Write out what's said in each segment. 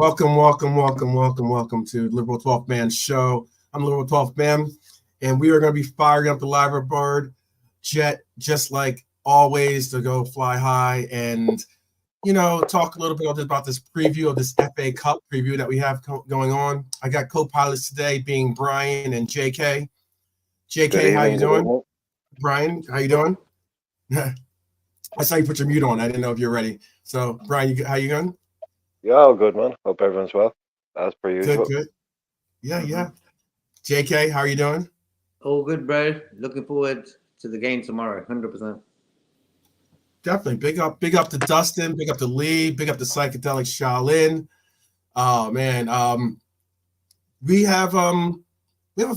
Welcome to Liverpool 12th Man Show. I'm Liverpool 12th Man, and we are going to be firing up the Liverpool jet just like always to go fly high and, talk a little bit about this preview of this FA Cup preview that we have going on. I got co-pilots today being Brian and JK. JK, how you doing? Brian, how you doing? I saw you put your mute on. I didn't know if you're ready. So, Brian, how you going? Yeah, all good, man. Hope everyone's well, as per usual. Good. Yeah. JK, how are you doing? All good, bro. Looking forward to the game tomorrow, 100%. Definitely. Big up to Dustin, big up to Lee, big up to Psychedelic Shaolin. Oh man. We have a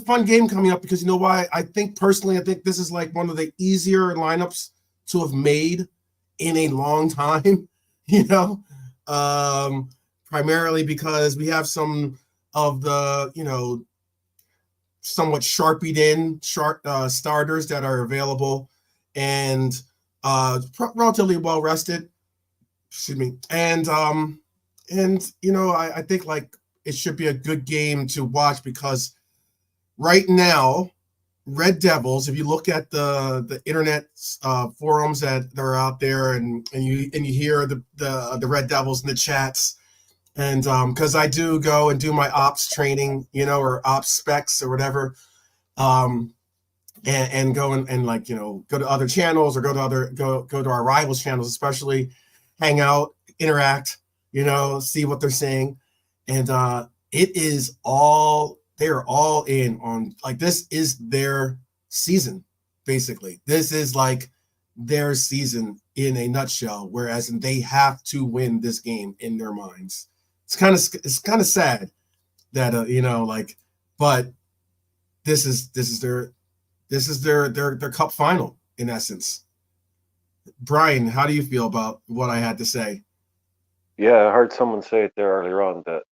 fun game coming up because you know why? I think this is like one of the easier lineups to have made in a long time, primarily because we have some of the, somewhat sharpied in starters that are available and relatively well rested. Excuse me. And I think like it should be a good game to watch because right now, Red Devils, if you look at the internet forums that are out there and you hear the Red Devils in the chats, and because I do go and do my ops training, or ops specs or whatever, and go and like go to other channels or go to our rivals channels, especially hang out, interact, see what they're saying, and they're all in on, like, this is their season, basically. This is like their season in a nutshell, whereas they have to win this game in their minds. It's kind of sad that but this is their cup final in essence. Brian, how do you feel about what I had to say? Yeah, I heard someone say it there earlier on that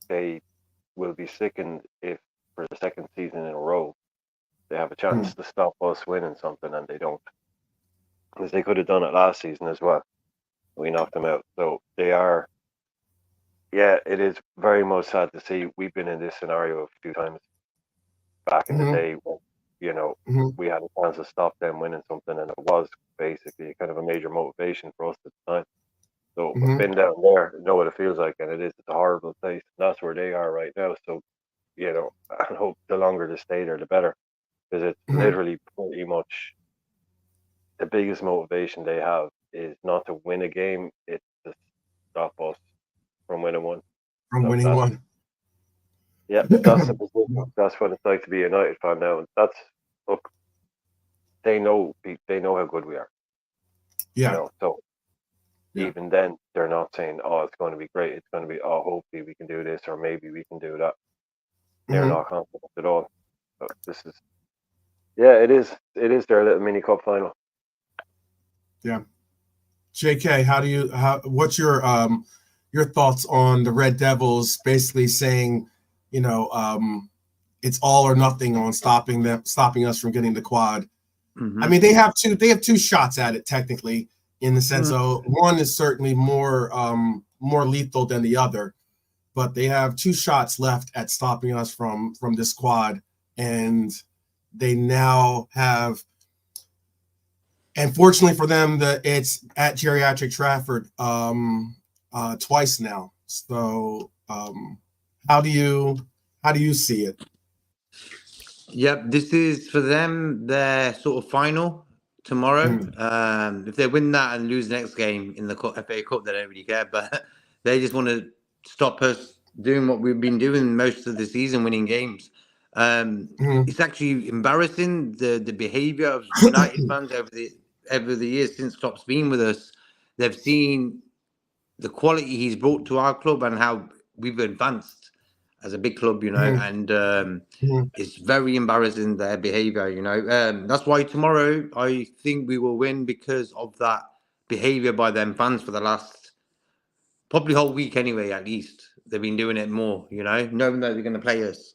they will be sickened if for the second season in a row they have a chance to stop us winning something and they don't, because they could have done it last season as well. We knocked them out, so they are. Yeah, it is very much sad to see. We've been in this scenario a few times back in the day when we had a chance to stop them winning something, and it was basically kind of a major motivation for us at the time. So I've been down there, know what it feels like, and it's a horrible place. That's where they are right now. So, I hope the longer they stay there, the better, because it's literally pretty much the biggest motivation they have is not to win a game; it's to stop us from winning one. One. Yeah, that's the position. That's what it's like to be a United fan now. Look, they know how good we are. Yeah. So. Yeah. Even then, they're not saying, "Oh, it's going to be great." It's going to be, "Oh, hopefully we can do this, or maybe we can do that." They're not confident at all. So this is, it is their little mini cup final. Yeah, JK, what's your thoughts on the Red Devils basically saying, it's all or nothing on stopping us from getting the quad? I mean, they have two shots at it technically. In the sense of one is certainly more lethal than the other, but they have two shots left at stopping us from this squad, and they now have. And fortunately for them, it's at geriatric Trafford twice now. So how do you see it? Yep, this is for them their sort of final tomorrow. If they win that and lose the next game in the FA Cup, they don't really care. But they just want to stop us doing what we've been doing most of the season, winning games. It's actually embarrassing the behaviour of United fans over the years since Klopp's been with us. They've seen the quality he's brought to our club and how we've advanced as a big club, and it's very embarrassing, their behaviour, That's why tomorrow I think we will win, because of that behaviour by them fans for the last probably whole week anyway, at least. They've been doing it more, knowing that they're going to play us.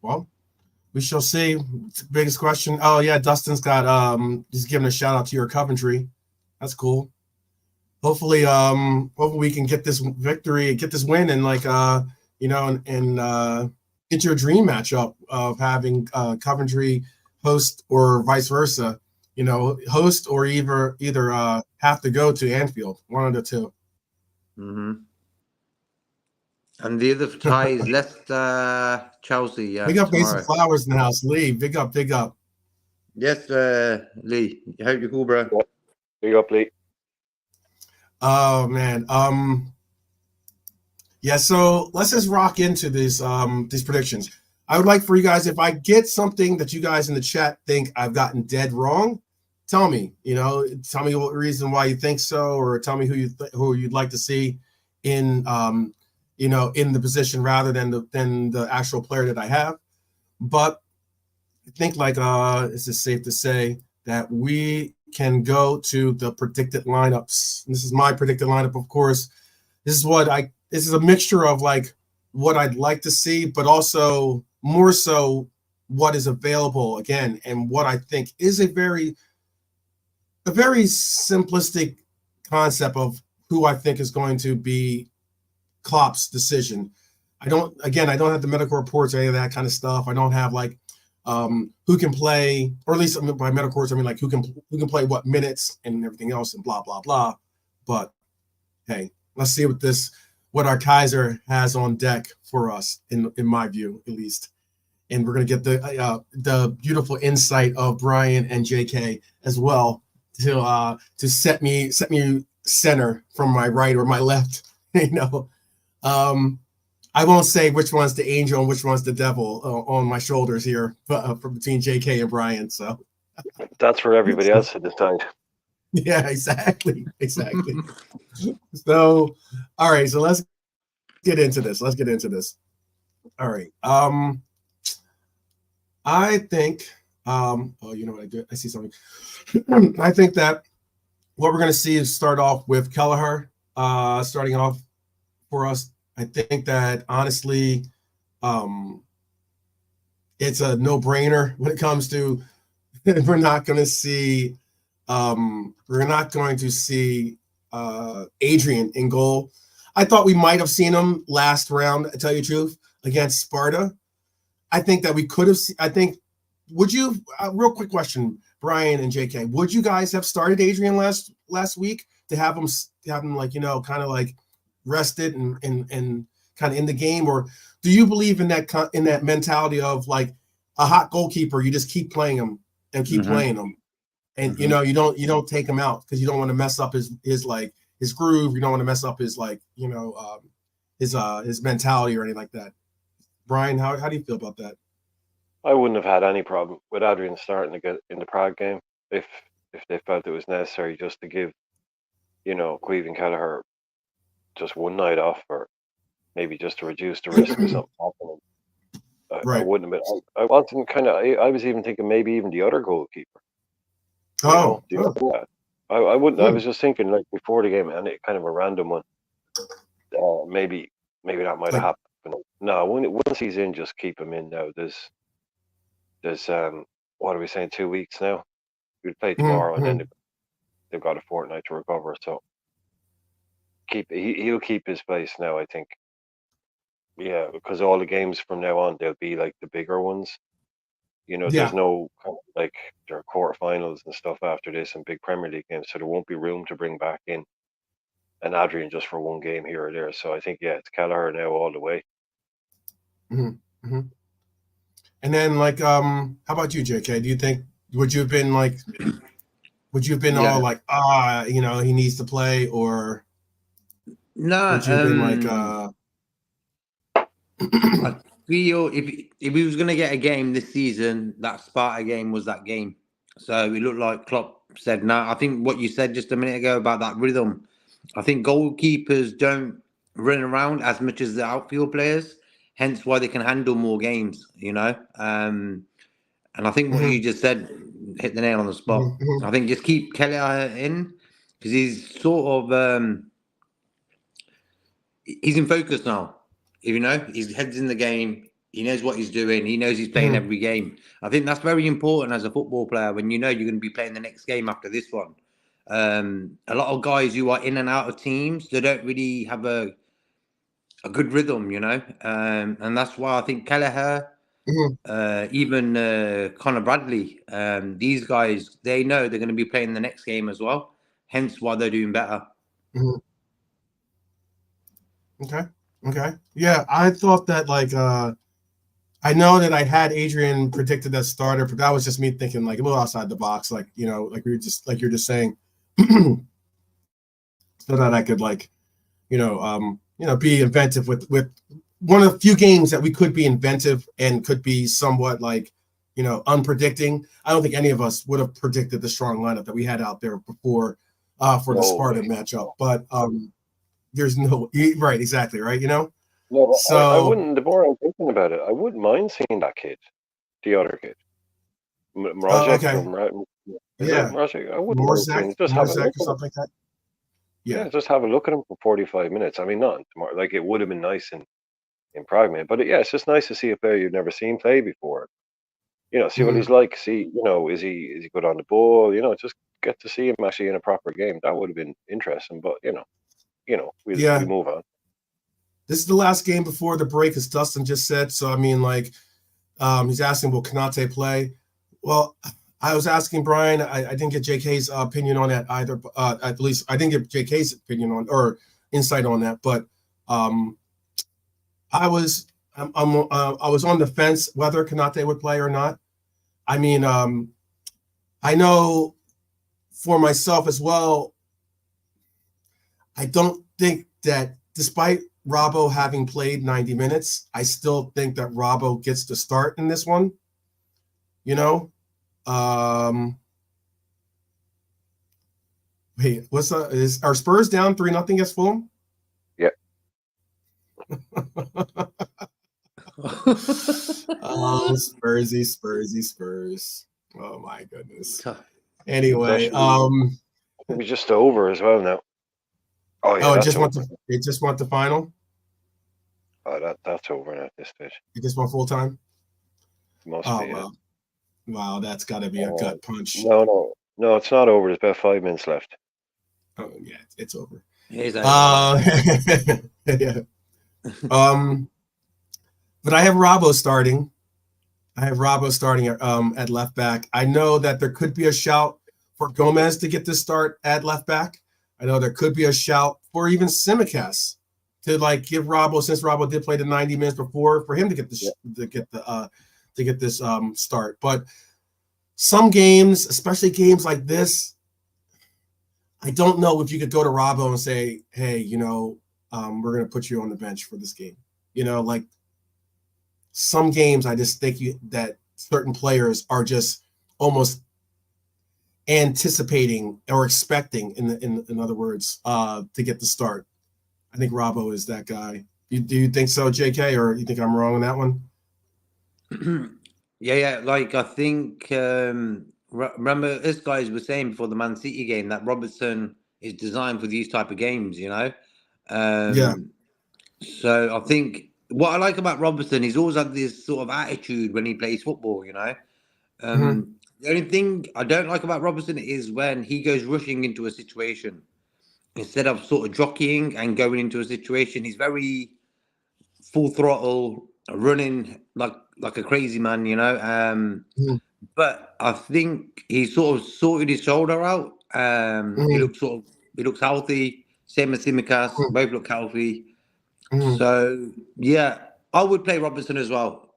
Well, we shall see. It's the biggest question. Oh, yeah, Dustin's got, he's giving a shout out to your Coventry. That's cool. hopefully we can get this victory, get this win, and get your dream matchup of having Coventry host or vice versa. Host or either have to go to Anfield, one of the two. Mm-hmm. And the other tie is Leicester, Chelsea. Yeah, Big up Mason tomorrow. Flowers in the house. Lee, big up, big up. Yes, Lee. I hope you're cool, bro. Big up, Lee. Oh man. Yeah, so let's just rock into these predictions. I would like for you guys, if I get something that you guys in the chat think I've gotten dead wrong, tell me. Tell me what reason why you think so, or tell me who you'd like to see in in the position rather than the actual player that I have. But I think it's just safe to say that we can go to the predicted lineups. This is my predicted lineup, of course. This is a mixture of what I'd like to see, but also more so what is available again, and what I think is a very simplistic concept of who I think is going to be Klopp's decision. I don't have the medical reports or any of that kind of stuff. I don't have who can play, or at least by medical reports, I mean who can play what minutes and everything else and blah blah blah. But hey, let's see what our Kaiser has on deck for us, in my view, at least. And we're gonna get the beautiful insight of Brian and JK as well to set me center from my right or my left. I won't say which one's the angel and which one's the devil on my shoulders here, from between JK and Brian. So that's for everybody else to decide. Yeah, exactly. So, all right. So let's get into this. All right. I think. Oh, you know what I do? I see something. I think that what we're going to see is start off with Kelleher starting off for us. I think that honestly, it's a no-brainer when it comes to we're not going to see Adrian in goal. I thought we might have seen him last round, to tell you the truth, against Sparta. I think that we could have would you real quick question, Brian and JK, would you guys have started Adrian last week to have him kind of rested and kind of in the game, or do you believe in that mentality of a hot goalkeeper, you just keep playing him and keep playing him, and you don't take him out because you don't want to mess up his groove, you don't want to mess up his his mentality or anything like that. Brian, how do you feel about that? I wouldn't have had any problem with Adrian starting to get in the Prague game if they felt it was necessary just to give Cleve and Kelleher just one night off, or maybe just to reduce the risk of something happening. I wouldn't have been. I wasn't I was even thinking maybe even the other goalkeeper. I wouldn't. I was just thinking before the game, and it kind of a random one. Maybe that might have happened. No, once he's in, just keep him in now. There's what are we saying? 2 weeks now. We'd play tomorrow, and then they've got a fortnight to recover. So he'll keep his place now, I think. Yeah, because all the games from now on, they'll be the bigger ones. There's no there are quarterfinals and stuff after this and big Premier League games, so there won't be room to bring back in an Adrian just for one game here or there. So I think it's Kelleher now all the way. Mm-hmm. And then how about you, JK? Do you think would you have been all he needs to play, or no? Would you have been I feel if he was going to get a game this season, that Sparta game was that game. So it looked like Klopp said, no, I think what you said just a minute ago about that rhythm, I think goalkeepers don't run around as much as the outfield players, hence why they can handle more games, And I think what you just said hit the nail on the spot. I think just keep Kelleher in because he's sort of he's in focus now. His head's in the game. He knows what he's doing. He knows he's playing every game. I think that's very important as a football player when you're going to be playing the next game after this one. a lot of guys who are in and out of teams, they don't really have a good rhythm, and that's why I think Kelleher, even Connor Bradley, these guys, they know they're going to be playing the next game as well. Hence why they're doing better. Okay. Yeah, I thought that I know that I had Adrian predicted as starter, but that was just me thinking like a little outside the box, like like you're just saying, so that I could be inventive with one of the few games that we could be inventive and could be somewhat unpredicting. I don't think any of us would have predicted the strong lineup that we had out there before for the Sparta matchup, but there's no right, exactly, right, No, but so I wouldn't. The more I'm thinking about it, I wouldn't mind seeing that kid, the other kid, Mrazek okay, is yeah, it Mrazek? I wouldn't mind Morzak, seeing just have a look or at him. something like that. Yeah, Just have a look at him for 45 minutes. I mean, not tomorrow. Like it would have been nice in Prague, but it's just nice to see a player you've never seen play before. See what he's like. See, is he good on the ball? Just get to see him actually in a proper game. That would have been interesting. But we move on. This is the last game before the break, as Dustin just said. So I mean, he's asking, will Konate play? Well, I was asking Brian. I didn't get JK's opinion on that either. At least I didn't get JK's opinion on or insight on that. But I was on the fence whether Konate would play or not. I mean, I know for myself as well, I don't think that despite Robbo having played 90 minutes, I still think that Robbo gets to start in this one. Wait, is our Spurs down 3-0 against Fulham? Yeah. Oh, Spurs. Oh my goodness. Anyway, we just over as well now. Oh yeah. It just went the final. Oh, that's over now at this stage. It just went full time. Must be. Yeah. Wow, that's got to be a gut punch. No, it's not over. There's about 5 minutes left. Oh yeah, it's over. Yeah. But I have Robbo starting. At left back. I know that there could be a shout for Gomez to get the start at left back. I know there could be a shout for even Tsimikas to give Robbo, since Robbo did play the 90 minutes before, for him to get this start. But some games, especially games like this, I don't know if you could go to Robbo and say, hey, we're going to put you on the bench for this game. Some games, I just think that certain players are just almost anticipating or expecting, in other words, to get the start. I think Robbo is that guy. Do you think so, JK, or you think I'm wrong on that one? Yeah. I think remember this guys were saying before the Man City game that Robertson is designed for these type of games. Yeah. So I think what I like about Robertson, he's always had this sort of attitude when he plays football. The only thing I don't like about Robertson is when he goes rushing into a situation instead of sort of jockeying and going into a situation. He's very full throttle, running like a crazy man, But I think he sort of sorted his shoulder out. He looks healthy. Same as Tsimikas, both look healthy. So yeah, I would play Robertson as well.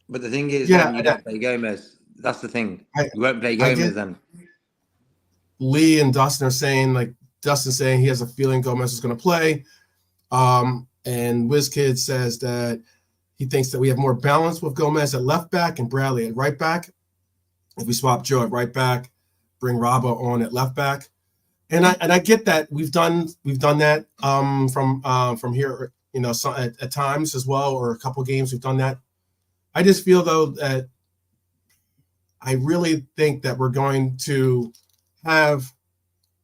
But the thing is, then you don't play Gomez. That's the thing. You won't play Gomez then. Lee and Dustin are saying, Dustin's saying he has a feeling Gomez is going to play. And WizKid says that he thinks that we have more balance with Gomez at left back and Bradley at right back. If we swap Joe at right back, bring Robbo on at left back. And I get that we've done that from here, at times as well, or a couple games we've done that. I just feel though that I really think that we're going to have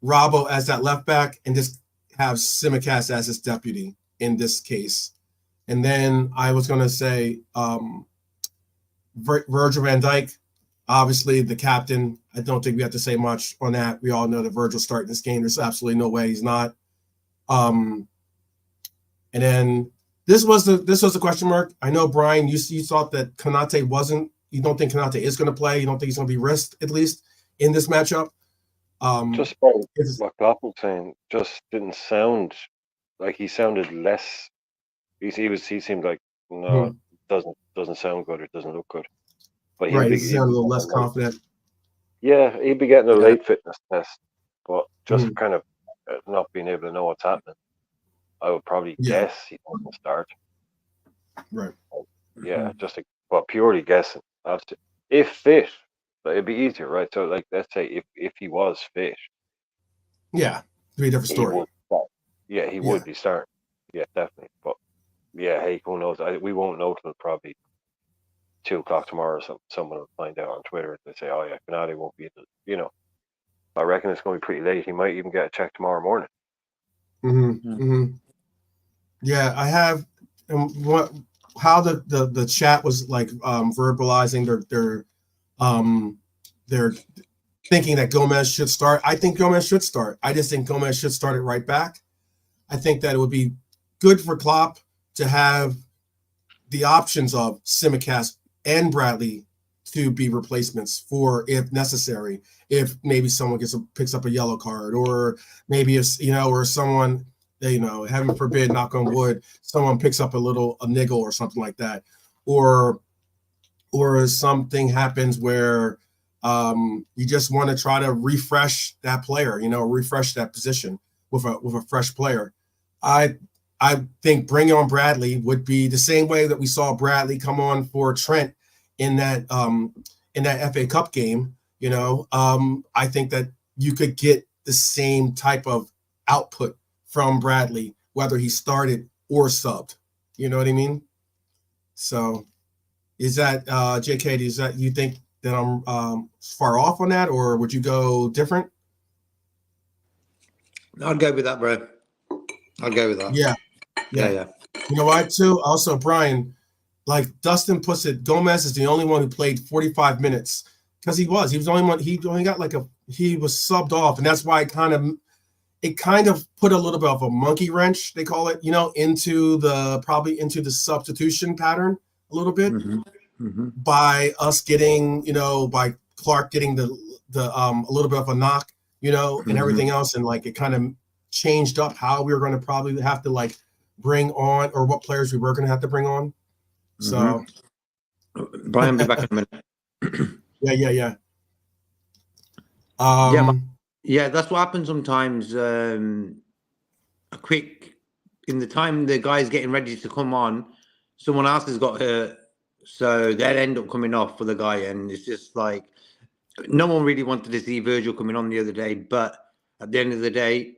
Robbo as that left back and just have Tsimikas as his deputy in this case. And then I was going to say Virgil van Dijk Obviously, the captain, I don't think we have to say much on that. We all know that Virgil's starting this game. There's absolutely no way he's not. And then this was the question mark. I know, Brian, you thought that Konate wasn't. You don't think Konate is going to play. You don't think he's going to be risked, at least in this matchup. Just what Klopp was saying, just didn't sound like he sounded less. He seemed like no, doesn't sound good. It doesn't look good. But he sounded a little less confident. Yeah, he'd be getting a late fitness test, but just kind of not being able to know what's happening. I would probably guess he doesn't start. Right. Yeah, but purely guessing. If fit, it'd be easier, right? So, like, let's say if he was fit, yeah, it'd be a different story. He would be starting. Yeah, definitely. But yeah, hey, who knows? We won't know till probably 2:00 tomorrow. Or someone will find out on Twitter. They say, "Oh yeah, Konate won't be." I reckon it's going to be pretty late. He might even get a check tomorrow morning. Yeah, I have. How the chat was like verbalizing they're thinking that Gomez should start. I think Gomez should start. I just think Gomez should start it right back. I think that it would be good for Klopp to have the options of Tsimikas and Bradley to be replacements for if necessary. If maybe someone picks up a yellow card, or maybe or someone, heaven forbid, knock on wood, someone picks up a niggle or something like that, or something happens where you just want to try to refresh that player, refresh that position with a fresh player. I think bringing on Bradley would be the same way that we saw Bradley come on for Trent in that FA Cup game. I think that you could get the same type of output from Bradley, whether he started or subbed. You know what I mean? So is that JK, is that you think that I'm far off on that, or would you go different? I'd go with that, bro. I'd go with that. Yeah. You know what, too? Also, Brian, like Dustin puts it, Gomez is the only one who played 45 minutes because he was the only one. He only got he was subbed off, and that's why it kind of put a little bit of a monkey wrench, they call it, into the substitution pattern a little bit by us getting, by Clark getting the a little bit of a knock, and everything else, and like it kind of changed up how we were going to probably have to like bring on, or what players we were going to have to bring on. So Brian will be back in a minute. Yeah. Yeah, that's what happens sometimes. In the time the guy's getting ready to come on, someone else has got hurt, so they'll end up coming off for the guy, and it's just like no one really wanted to see Virgil coming on the other day, but at the end of the day,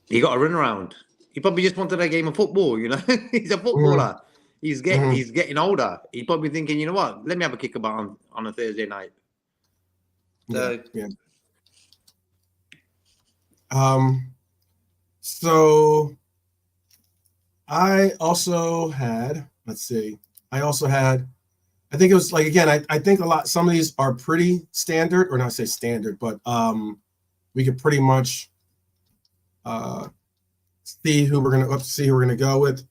he got a run around. He probably just wanted a game of football, He's a footballer. He's getting older. He's probably thinking, you know what? Let me have a kick about on a Thursday night. So, So I also had, I think it was like, again, I think some of these are pretty standard, or not say standard, but we could pretty much see who we're gonna go with.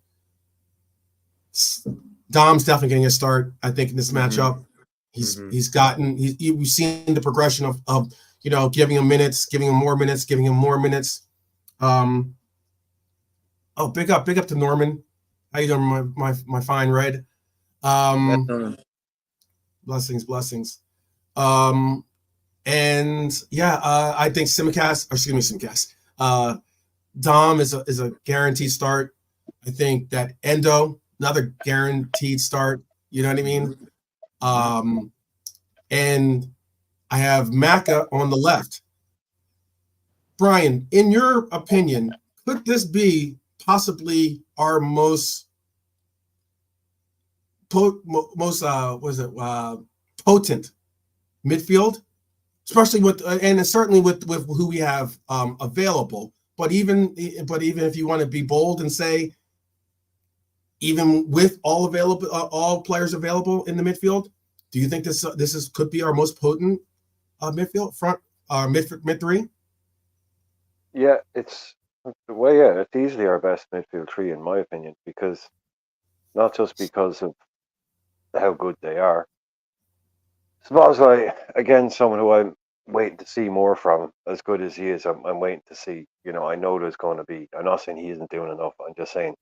Dom's definitely getting a start, I think, in this matchup. We've seen the progression of giving him minutes, giving him more minutes, giving him more minutes. Big up to Norman. How you doing, my fine Red? Blessings. And yeah, I think Tsimikas. Dom is a guaranteed start. I think that Endo, another guaranteed start. You know what I mean? And I have Maka on the left. Brian, in your opinion, could this be possibly our most potent midfield, especially and certainly with who we have available. But even if you want to be bold and say, even with all players available in the midfield, Do you think this could be our most potent midfield front, mid three? Yeah, it's easily our best midfield three in my opinion, because not just because of how good they are. Suppose again, someone who I'm waiting to see more from, as good as he is, I'm waiting to see. I know there's going to be. I'm not saying he isn't doing enough. I'm just saying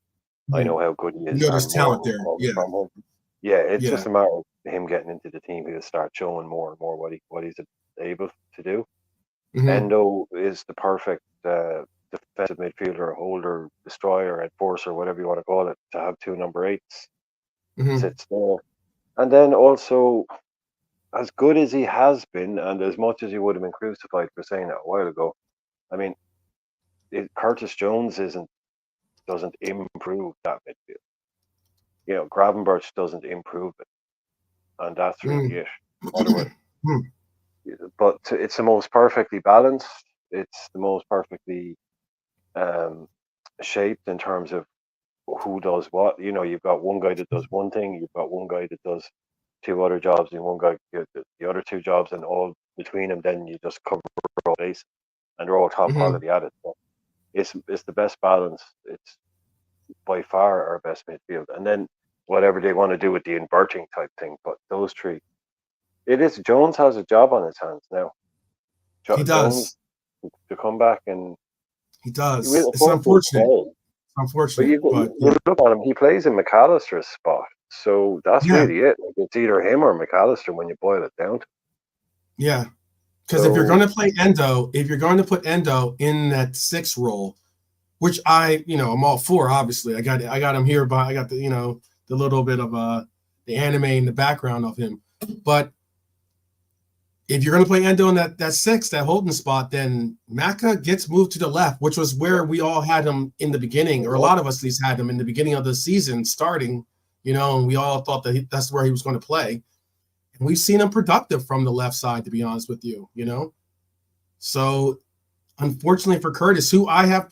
I know how good he is, There's and more talent there. will Yeah. come from him. Yeah, it's Yeah. just a matter of him getting into the team. He'll start showing more and more what he's able to do. Endo is the perfect defensive midfielder, holder, destroyer, enforcer, whatever you want to call it, to have two number 8s. Sits there. And then also, as good as he has been, and as much as he would have been crucified for saying that a while ago, I mean, Curtis Jones doesn't improve that midfield. Gravenberch doesn't improve it, and that's really it. By the way. But it's the most perfectly balanced. It's the most perfectly shaped in terms of who does what. You've got one guy that does one thing, you've got one guy that does two other jobs, and one guy the other two jobs, and all between them, then you just cover all base, and they're all top quality at it. So it's the best balance. It's by far our best midfield, and then whatever they want to do with the inverting type thing. But those three, Jones has a job on his hands now. He does. Jones to come back, and he does. It's unfortunate. But you look at him; he plays in McAllister's spot, so that's really it. Like, it's either him or McAllister when you boil it down to. Yeah, because if you're going to play Endo, if you're going to put Endo in that 6 role, which I'm all for. Obviously, I got him here, but I got the the little bit of the anime in the background of him, but. If you're going to play Endo in that 6, that holding spot, then Maka gets moved to the left, which was where we all had him in the beginning, or a lot of us at least had him in the beginning of the season starting, and we all thought that that's where he was going to play. And we've seen him productive from the left side, to be honest with you, So unfortunately for Curtis, who I have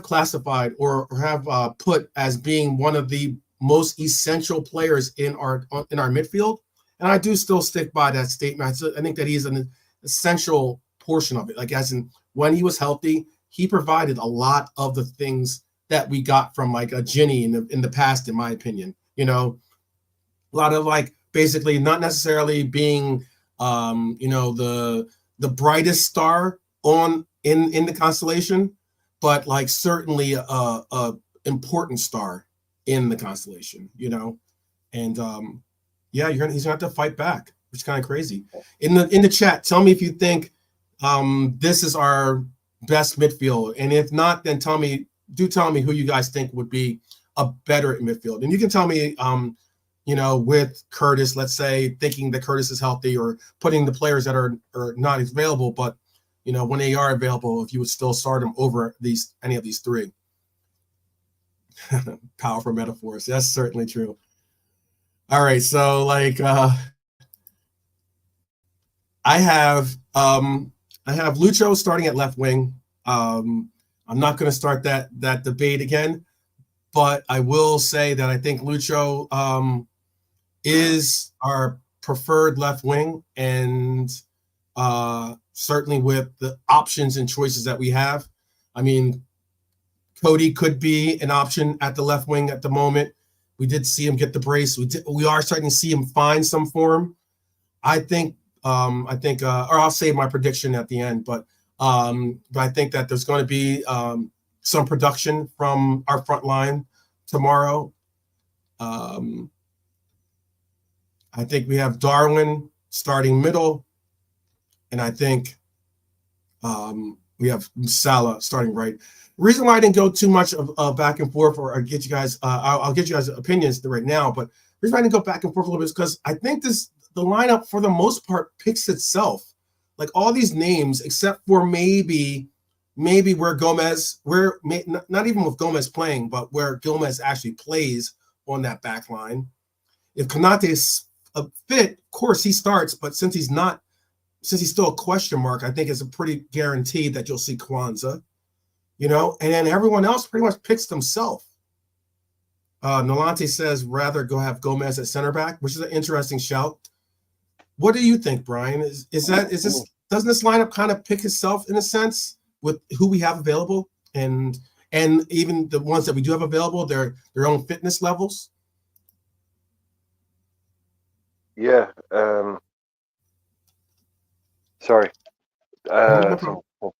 classified or have put as being one of the most essential players in our midfield. And I do still stick by that statement. I think that he's an essential portion of it. Like, as in, when he was healthy, he provided a lot of the things that we got from like a Ginny in the past, in my opinion. A lot of basically not necessarily being the brightest star in the constellation, but certainly a important star in the constellation, and he's gonna have to fight back, which is kind of crazy. In the chat, tell me if you think this is our best midfield, and if not, then tell me who you guys think would be a better midfield. And you can tell me with Curtis, let's say, thinking that Curtis is healthy, or putting the players that are not available, but when they are available, if you would still start them over any of these 3. Powerful metaphors. That's certainly true. All right, so I have Lucho starting at left wing. I'm not going to start that debate again, but I will say that I think Lucho is our preferred left wing, and certainly with the options and choices that we have. I mean, Cody could be an option at the left wing at the moment. We did see him get the brace. We are starting to see him find some form. I think, or I'll save my prediction at the end, but I think that there's going to be some production from our front line tomorrow. I think we have Darwin starting middle, and I think we have Salah starting right. The reason why I didn't go too much of back and forth, or get you guys, I'll get you guys opinions right now, but the reason why I didn't go back and forth a little bit is because I think the lineup for the most part picks itself. Like, all these names, except for maybe where Gomez, not even with Gomez playing, but where Gomez actually plays on that back line. If Konate is a fit, of course he starts, but since he's still a question mark, I think it's a pretty guaranteed that you'll see Kwanzaa. And then everyone else pretty much picks themselves. Nolante says rather go have Gomez at center back, which is an interesting shout. What do you think, Brian? Is this doesn't this lineup kind of pick itself in a sense with who we have available and even the ones that we do have available, their own fitness levels? Yeah. Sorry. No problem. So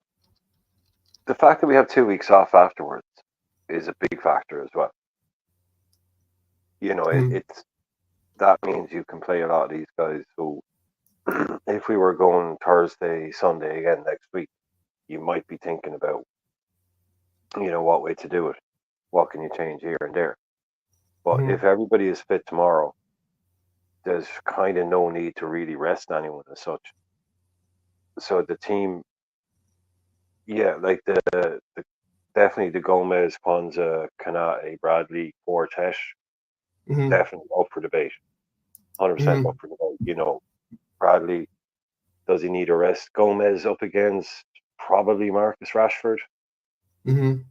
the fact that we have 2 weeks off afterwards is a big factor as well. You know, it's that means you can play a lot of these guys who, if we were going Thursday, Sunday again next week, you might be thinking about, you know, what way to do it. What can you change here and there? But if everybody is fit tomorrow, there's kind of no need to really rest anyone as such. So the team, yeah, like the definitely the Gomez, Kwanzaa, Kanate, Bradley, Fortesh, definitely up for debate. 100% up for debate. You know, Bradley, does he need a rest? Gomez up against probably Marcus Rashford. You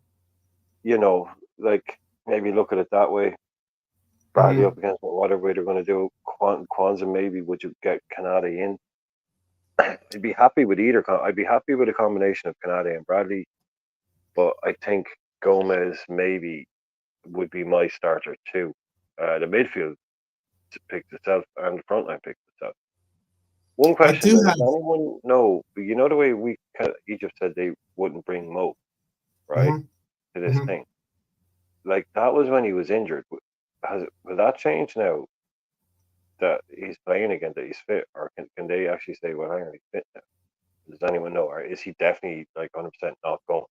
know, like maybe look at it that way. Bradley up against whatever way they're going to do. Kwanzaa, maybe would you get Kanate in? I'd be happy with either. I'd be happy with a combination of Kanate and Bradley, but I think Gomez maybe would be my starter too. The midfield picked itself and the front line picked itself. One question: does anyone know? You know the way Egypt said they wouldn't bring Mo, right, to this thing. Like that was when he was injured. Will that change now that he's playing again, that he's fit, or can they actually say, well, hang on, he's fit now? Does anyone know, or is he definitely like 100% not going?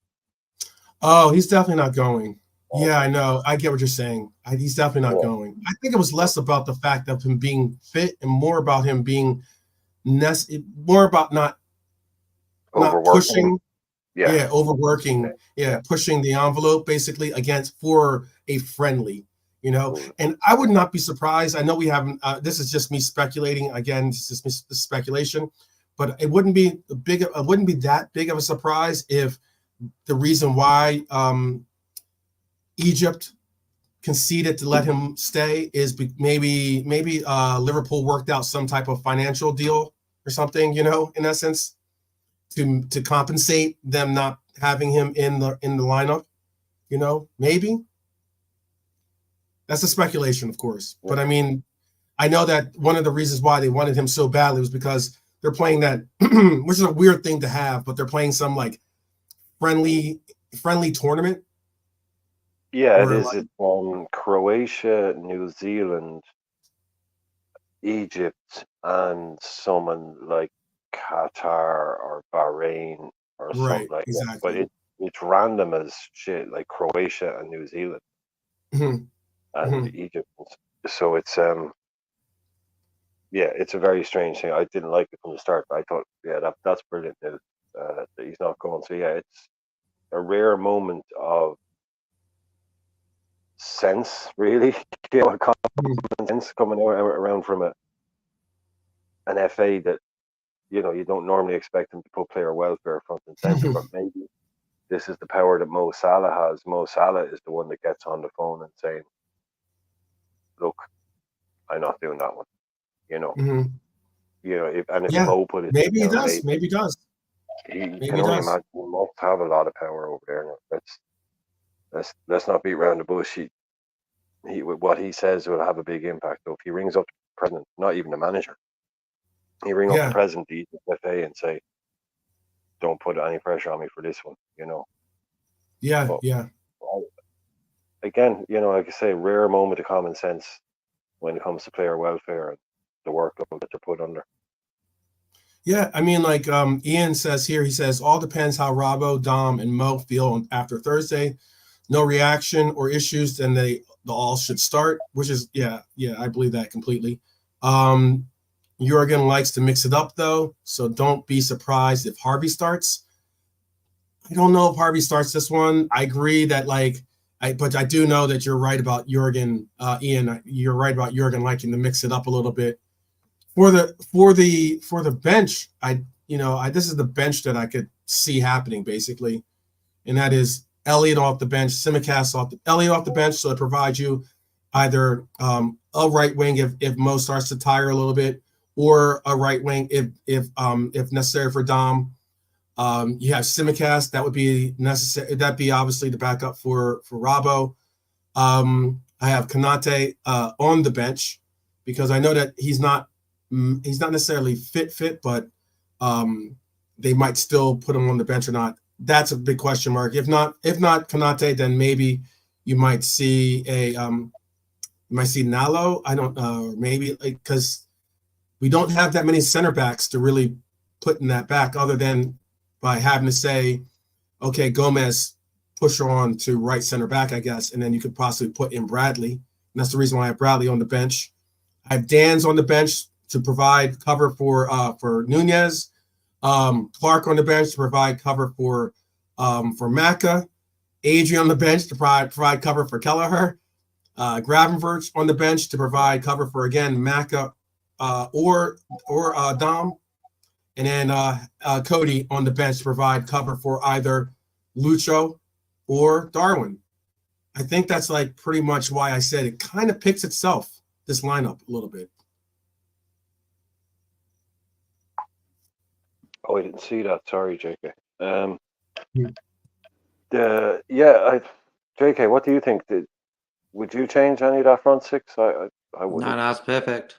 Oh, he's definitely not going. Yeah, I know. I get what you're saying. He's definitely not going. I think it was less about the fact of him being fit and more about him being more about not pushing. Yeah, overworking. Yeah, pushing the envelope basically for a friendly. You know, and I would not be surprised. I know we haven't. This is just me speculating. Again, this is speculation, but it wouldn't be that big of a surprise if the reason why Egypt conceded to let him stay is maybe Liverpool worked out some type of financial deal or something. You know, in essence, to compensate them not having him in the lineup. You know, maybe. That's a speculation, of course. But I mean, I know that one of the reasons why they wanted him so badly was because they're playing that, which is a weird thing to have, but they're playing some like friendly tournament. Yeah, it is. It's Croatia, New Zealand, Egypt, and someone like Qatar or Bahrain or something like that. But it's random as shit, like Croatia and New Zealand. And Egypt. So it's it's a very strange thing. I didn't like it from the start, but I thought, that's brilliant news that he's not going. So it's a rare moment of sense, really, common sense coming around from an FA that you don't normally expect him to put player welfare front and center, but maybe this is the power that Mo Salah has. Mo Salah is the one that gets on the phone and saying, look, I'm not doing that one. If Mo put it, maybe he does. Maybe he does. He can only imagine he must have a lot of power over there. Let's not beat around the bush. He what he says will have a big impact. So if he rings up the president, not even the manager, he ring up the president, the FA, and say, "Don't put any pressure on me for this one." Again, like I say, rare moment of common sense when it comes to player welfare and the workload that they're put under. Yeah, I mean, like Ian says here, he says, all depends how Robbo, Dom, and Mo feel after Thursday. No reaction or issues, then the all should start, which is, I believe that completely. Jurgen likes to mix it up, though, so don't be surprised if Harvey starts. I don't know if Harvey starts this one. I agree that, but I do know that you're right about Jurgen, Ian. You're right about Jurgen liking to mix it up a little bit. For the bench, this is the bench that I could see happening basically, and that is Elliott off the bench, Simicast Elliott off the bench, so it provides you either a right wing if Mo starts to tire a little bit, or a right wing if necessary for Dom. You have Simicast, that would be necessary. That'd be obviously the backup for Robbo. I have Kanate on the bench because I know that he's not necessarily fit, but they might still put him on the bench or not. That's a big question mark. If not Kanate, then maybe you might see Nalo. I don't know, maybe because we don't have that many center backs to really put in that back, other than by having to say, okay, Gomez, push her on to right center back, I guess, and then you could possibly put in Bradley. And that's the reason why I have Bradley on the bench. I have Dan's on the bench to provide cover for Nunez. Clark on the bench to provide cover for Maka. Adrian on the bench to provide cover for Kelleher. Gravenberch on the bench to provide cover for, again, Maka or Dom. And then Cody on the bench to provide cover for either Lucho or Darwin. I think that's like pretty much why I said it kind of picks itself, this lineup, a little bit. Oh, I didn't see that. Sorry, JK. JK, what do you think? Would you change any of that front six? I wouldn't. No, that's perfect.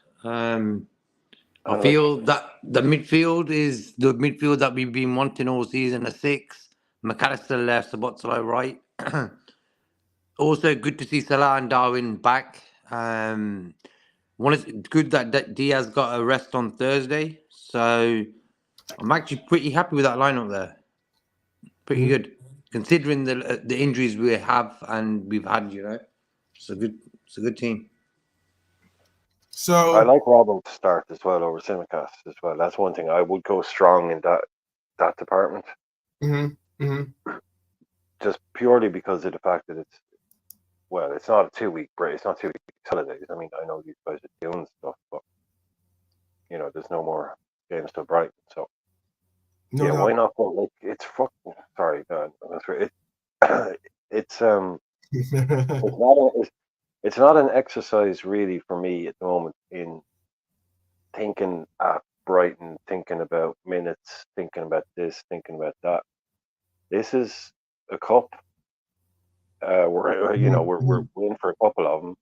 I feel that the midfield is the midfield that we've been wanting all season. A six, McAllister left, Sabozolo right. Also, good to see Salah and Darwin back. It's good that Diaz got a rest on Thursday, so I'm actually pretty happy with that lineup there. Pretty good, considering the injuries we have and we've had. It's a good team. So I like Robbo to start as well over Simicast as well. That's one thing I would go strong in that department. Just purely because of the fact that it's not a 2-week break. It's not 2 week holidays. I mean, I know these guys are doing stuff, but there's no more games till Brighton. So why not go? Like, it's fucking. Sorry, God, that's right. It's It's not an exercise really for me at the moment in thinking at Brighton, thinking about minutes, thinking about this, thinking about that. This is a cup. We're in for a couple of them,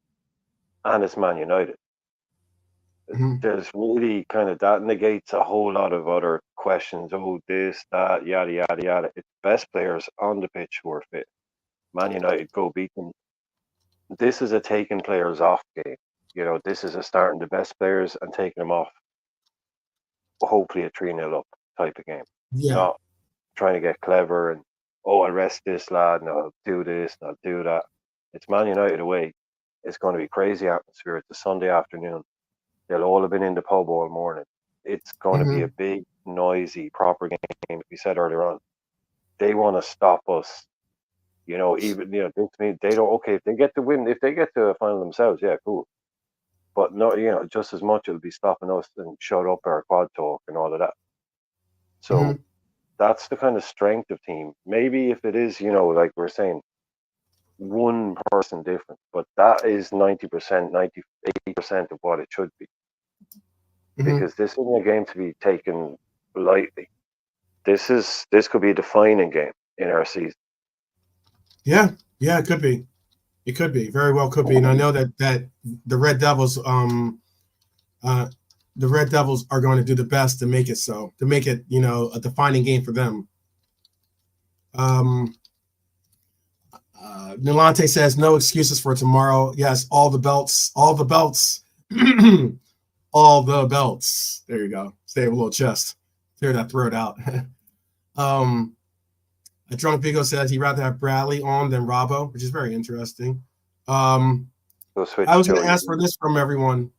and it's Man United. There's really kind of that negates a whole lot of other questions. Oh, this, that, yada yada yada. It's best players on the pitch who are fit. Man United go beat them. This is a taking players off game. This is a starting the best players and taking them off. Hopefully a 3-0 up type of game. Yeah. Not trying to get clever and, I'll rest this lad and I'll do this and I'll do that. It's Man United away. It's going to be crazy atmosphere. It's a Sunday afternoon. They'll all have been in the pub all morning. It's going to be a big, noisy, proper game. We said earlier on, they want to stop us. They don't. Okay, if they get to win, if they get to a final themselves, yeah, cool. But no, just as much it'll be stopping us and shut up our quad talk and all of that. So that's the kind of strength of team. Maybe if it is, like we're saying, one person different, but that is 90%, 98% of what it should be. Because this isn't a game to be taken lightly. This could be a defining game in our season. Yeah, it could be. It could be, very well could be. And I know that the Red Devils are going to do the best to make it so, to make it, a defining game for them. Nolante says no excuses for tomorrow. Yes, all the belts, all the belts. All the belts. There you go. Stay with a little chest. Clear that throat out. A drunk Vigo says he'd rather have Bradley on than Robbo, which is very interesting. I was going to ask for this from everyone.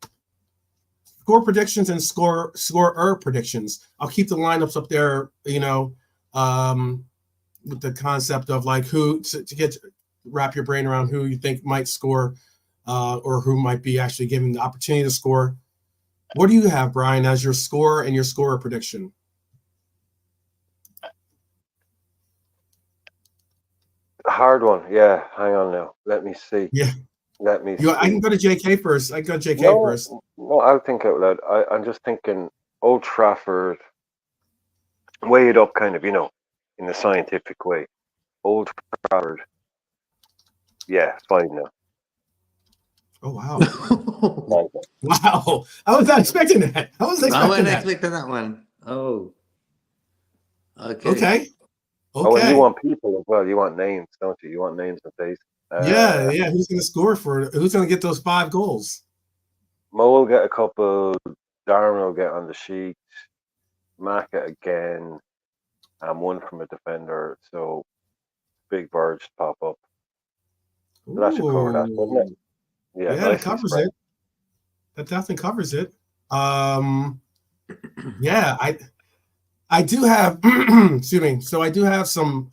Score predictions and scorer predictions. I'll keep the lineups up there, with the concept of like who to wrap your brain around who you think might score, or who might be actually given the opportunity to score. What do you have, Brian, as your score and your scorer prediction? Hard one. Yeah, hang on now. Let me see. Yeah. Let me I see. can go to JK first. I can go to JK No, first. no, I'll think out loud. I'm just thinking Old Trafford, weigh it up kind of, in a scientific way. Old Trafford, yeah, 5-0. Oh wow. 5-0. Wow. I was not expecting that. I wasn't I expecting wasn't that. expecting that one. Oh, okay. Okay. Oh, and you Okay. want people as well. You want names, don't you? You want names and face. Yeah, yeah. Who's who's gonna get those 5 goals? Mo will get a couple. Darren will get on the sheet. Maka again, and one from a defender. So big birds pop up. So that should cover that, doesn't it? Ooh. Yeah, Yeah, that nicely covers spread. it. That definitely covers it. Yeah, I do have excuse me. So I do have some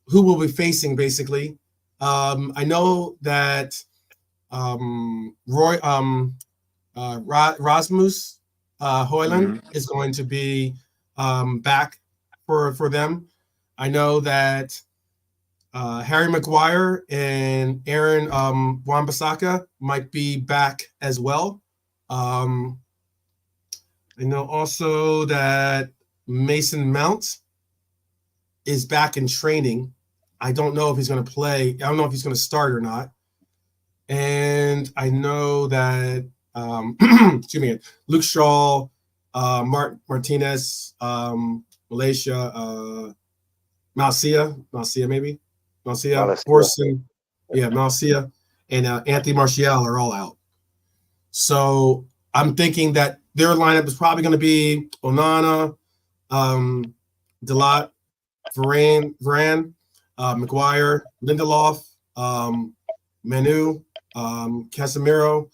who will be facing basically. I know that Rasmus Højlund is going to be back for them. I know that Harry Maguire and Aaron Wan-Bissaka might be back as well. I know also that Mason Mount is back in training. I don't know if he's going to play. I don't know if he's going to start or not. And I know that excuse me, Luke Shaw, Martinez, Malaysia, Malcia maybe, Borson, yeah, Malcia, and Anthony Martial are all out. So I'm thinking that their lineup is probably going to be Onana, Delot, Varane, Maguire, Lindelof, Manu, Casemiro,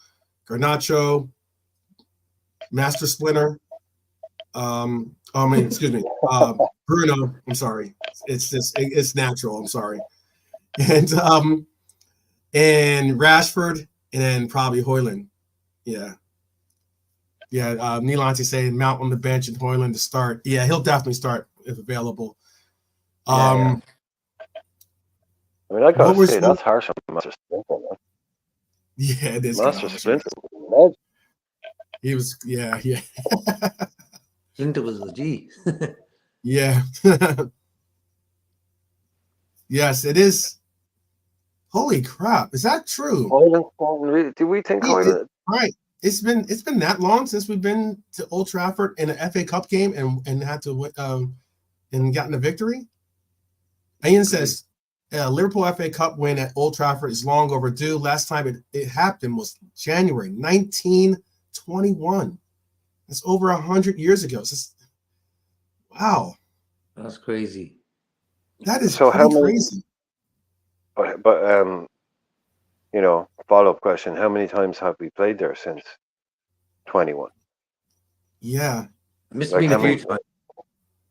Garnacho, Master Splinter. Excuse me, Bruno. I'm sorry. It's natural. I'm sorry. And Rashford, and then probably Højlund. Yeah. Neilante saying Mount on the bench and Højlund to start. Yeah, he'll definitely start if available. I mean, I gotta say that's harsh on Master Splinter, man. Yeah, it is. Master Splinter. He was, yeah. Splinter was the G. Yeah. Yes, it is. Holy crap! Is that true? Do we think Højlund? Right. It's been that long since we've been to Old Trafford in an FA Cup game and had to and gotten a victory. Ian says Liverpool FA Cup win at Old Trafford is long overdue. Last time it happened was January 1921. That's over 100 years ago. Wow. That's crazy. That is so pretty crazy. But follow-up question: how many times have we played there since 21? Yeah, it must have been a few times.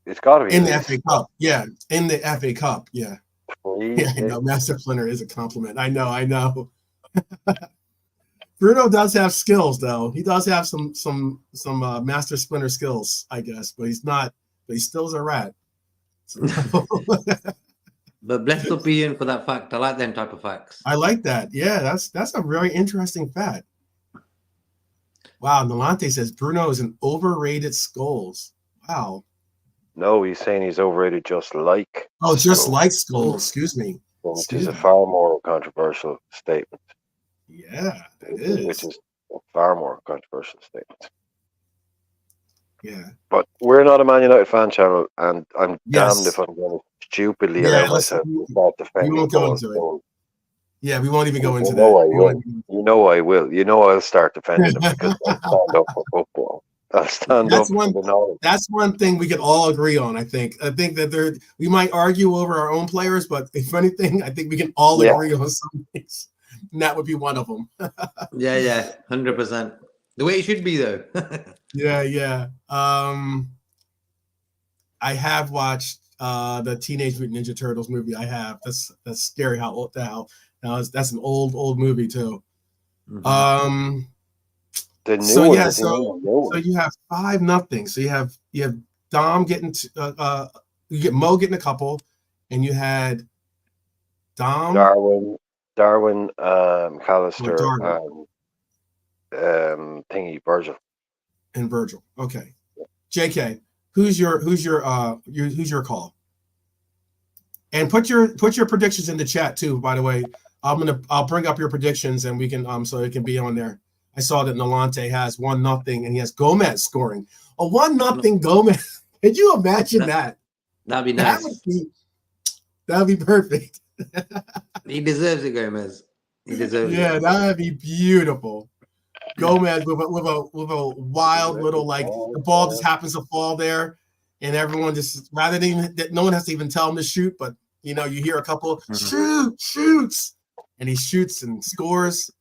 It's got to be in the FA Cup. Yeah, in the FA Cup. Yeah. 3. Yeah, I know. Master Splinter is a compliment. I know. Bruno does have skills, though. He does have some Master Splinter skills, I guess, but he's not. But he still's a rat. So. But blessed up Ian for that fact. I like them type of facts. I like that. Yeah, that's a very interesting fact. Wow, Nolante says Bruno is an overrated Scholes. Wow. No, he's saying he's overrated just like. Oh, just like Scholes. Excuse me. Which is a far more controversial statement. Yeah, that is. Which is a far more controversial statement. Yeah. But we're not a Man United fan channel, and I'm damned if I'm going to stupidly allow myself to start defending. We won't go into it. Yeah, we won't even go into that. You know I will. You know I'll start defending them because I'll stand up for football. I'll stand up for the knowledge. That's one thing we could all agree on, I think. I think that we might argue over our own players, but if anything, I think we can all agree on some things. And that would be one of them. Yeah, 100%. The way it should be, though. Yeah. I have watched the Teenage Mutant Ninja Turtles movie. I have. That's scary how old now. That's an old movie too. The new so one, yeah, so you have 5-0. So you have Dom getting you get Mo getting a couple, and you had Darwin, McAllister, Darwin. Thingy, Virgil. And Virgil. Okay. JK, who's your call? And put your predictions in the chat too, by the way. I'll bring up your predictions and we can so it can be on there. I saw that Nolante has 1-0 and he has Gomez scoring. A 1-0 Gomez. Could you imagine that? That'd be nice. That'd be perfect. He deserves it, Gomez. He deserves it. Yeah, that'd be beautiful. Gomez with a wild little, like, the ball just happens to fall there, and everyone just, rather than no one has to even tell him to shoot, but you hear a couple shoots, and he shoots and scores.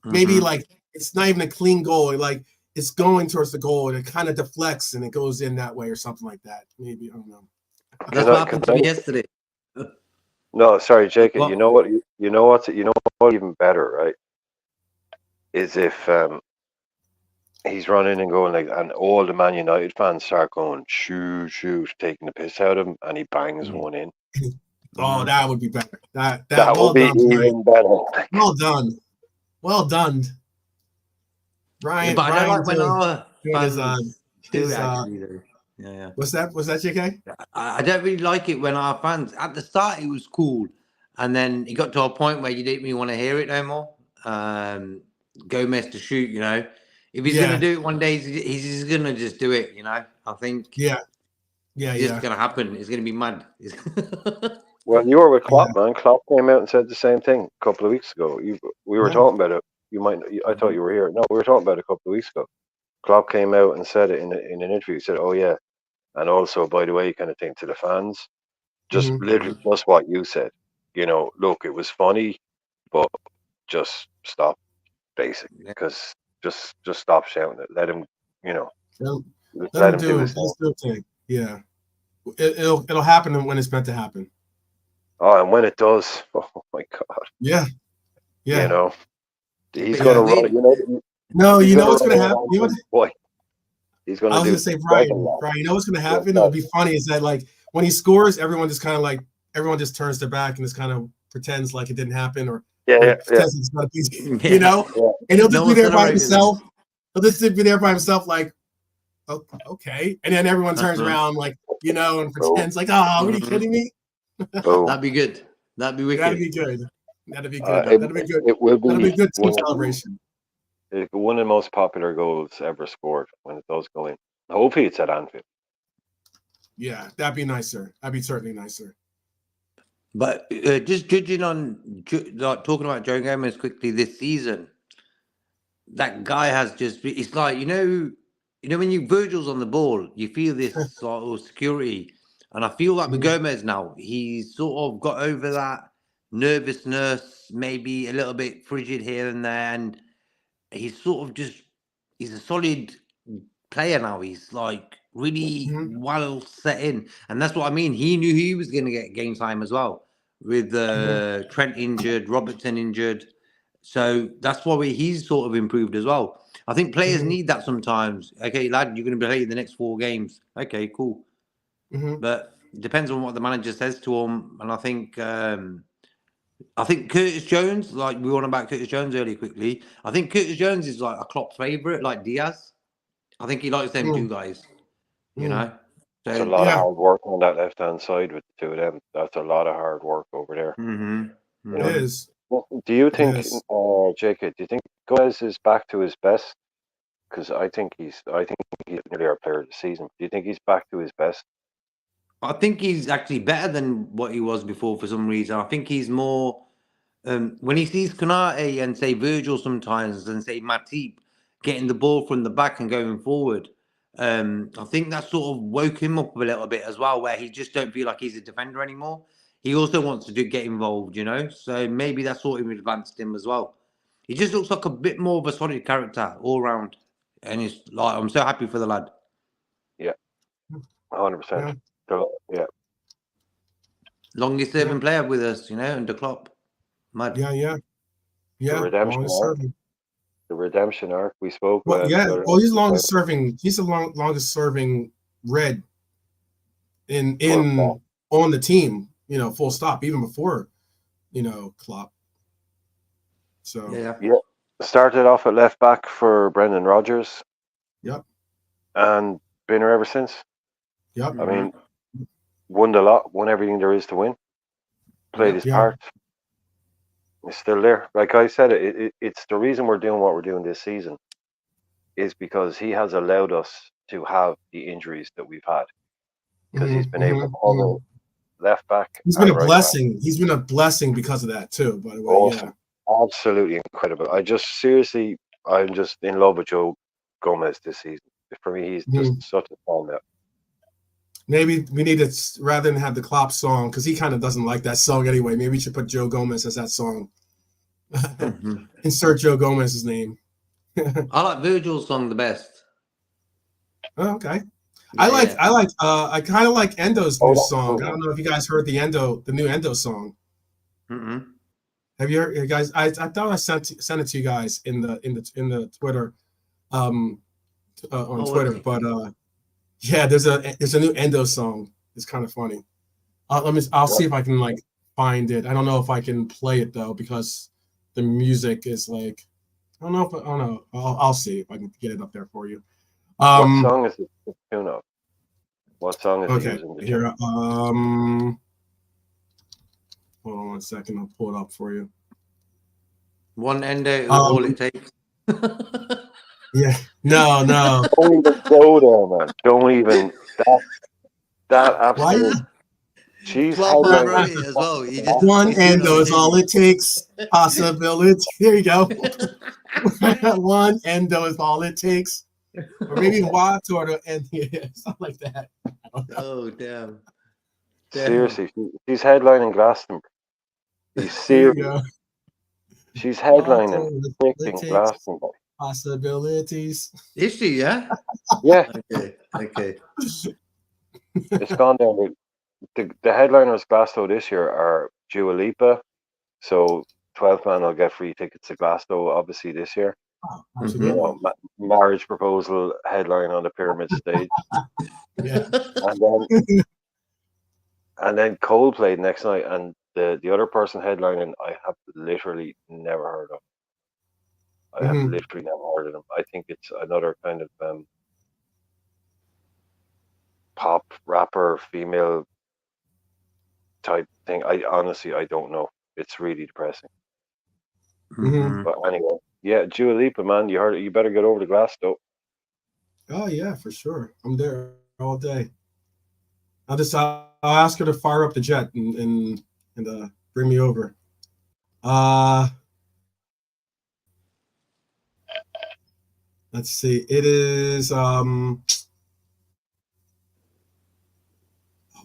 Maybe like it's not even a clean goal, like it's going towards the goal and it kind of deflects and it goes in that way or something like that. Maybe, I don't know. That's what happened to me yesterday. No, sorry, Jake. You know what even better, right? Is if he's running and going like, and all the Man United fans start going shoot, taking the piss out of him, and he bangs one in. Oh, that would be better. That would be even better. Well done, Ryan. But I don't like when our fans do it, actually, though. Yeah. Was that JK? I don't really like it when our fans, at the start it was cool, and then it got to a point where you didn't really want to hear it no more. Gomez to shoot, if he's gonna do it one day, he's gonna just do it, I think. Yeah, it's just gonna happen. It's gonna be mad. Well, you were with Klopp, man. Klopp came out and said the same thing a couple of weeks ago. We were talking about it. I thought you were here. No, we were talking about it a couple of weeks ago. Klopp came out and said it in an interview. He said, "Oh yeah," and also, by the way, kind of thing to the fans, just literally just what you said. Look, it was funny, but just stop, basically, because just stop shouting it. Let him, let him do his thing. Yeah, it'll happen when it's meant to happen. Oh, and when it does, oh my God. Yeah. He's going to run. No, you know what's going to happen? He's going to do. I was going to say, Brian, you know what's going to happen? It'll be funny is that, like, when he scores, everyone just kind of like, everyone just turns their back and just kind of pretends like it didn't happen, or pretends it's not easy, and he'll just be there by himself. He'll just be there by himself, like, okay, and then everyone turns around, like, and pretends like, oh, are you kidding me? That'd be good. That'd be wicked. That'd be good. That'd be good. It will be. That'd be a good team celebration. One of the most popular goals ever scored when it does go in. Hopefully it's at Anfield. Yeah, that'd be nicer. That'd be certainly nicer. But just judging on, like, talking about Joe Gomez quickly this season, that guy has just, it's like, when Virgil's on the ball, you feel this sort of security. And I feel like with Gomez now, he's sort of got over that nervousness, maybe a little bit frigid here and there. And he's sort of he's a solid player now. He's like really well set in. And that's what I mean. He knew he was going to get game time as well, with Trent injured, Robertson injured. So that's why he's sort of improved as well. I think players need that sometimes. Okay, lad, you're going to be playing the next 4 games. Okay, cool. But it depends on what the manager says to him. And I think Curtis Jones, like we were on about Curtis Jones earlier quickly, I think Curtis Jones is like a Klopp favourite, like Diaz. I think he likes them two guys, So, it's a lot of hard work on that left-hand side with the two of them. That's a lot of hard work over there. It is. Do you think, JK, do you think Gomez is back to his best? Because I think he's nearly our player of the season. Do you think he's back to his best? I think he's actually better than what he was before for some reason. I think he's more, when he sees Konate and say Virgil sometimes and say Matip getting the ball from the back and going forward, I think that sort of woke him up a little bit as well, where he just don't feel like he's a defender anymore. He also wants to get involved, so maybe that sort of advanced him as well. He just looks like a bit more of a solid character all round. And it's like, I'm so happy for the lad. Yeah, 100%. Yeah. Longest serving player with us, under Klopp. Mad. Yeah. The redemption arc we spoke about. He's longest serving. He's the longest serving red in on the team. Full stop. Even before Klopp. So yeah. Started off at left back for Brendan Rodgers. Yep. And been here ever since. Yep. I mean, won a lot, won everything there is to win. Played his part. He's still there. Like I said, it's the reason we're doing what we're doing this season is because he has allowed us to have the injuries that we've had. Because he's been able to cover left back. He's been a blessing. He's been a blessing because of that too, by the way. Awesome. Yeah. Absolutely incredible. I'm just in love with Joe Gomez this season. For me, he's just such a fan now. Maybe we need to, rather than have the Klopp song, because he kind of doesn't like that song anyway, maybe we should put Joe Gomez as that song. Insert Joe Gomez's name. I like Virgil's song the best. Oh, okay. Yeah. I kind of like Endo's new song. I don't know if you guys heard the new Endo song. Have you heard, guys? I thought I sent it to you guys in the Twitter, on Twitter. But yeah, there's a new Endo song. It's kind of funny. I'll see if I can find it. I don't know if I can play it though, because the music is I don't know. I'll see if I can get it up there for you. What song is it the tune of? What song is it using? Here, hold on 1 second. I'll pull it up for you. One Endo is all it takes. Yeah. No. Don't even go there, man. Don't even. That absolutely. She's headlining as well. One Endo is all it takes. Possibility. Here you go. One Endo is all it takes. Or maybe water and something like that. Oh damn. Seriously, she's headlining Glastonbury. She's serious. She's headlining freaking Glastonbury. Possibilities. Is she? Yeah. Yeah. Okay. It's gone down. The headliners Glasgow this year are Dua Lipa, so 12 man will get free tickets to Glasgow obviously this year. Marriage Proposal headline on the Pyramid stage. Yeah. And then Coldplay next night, and the other person headlining I have literally never heard of. I have literally never heard of them. I think it's another kind of pop rapper female type thing. I honestly don't know. It's really depressing. But anyway, yeah, Dua Lipa, man, you heard it. You better get over to Glasgow. Oh yeah, for sure. I'm there all day. I'll ask her to fire up the jet and bring me over. Let's see. It is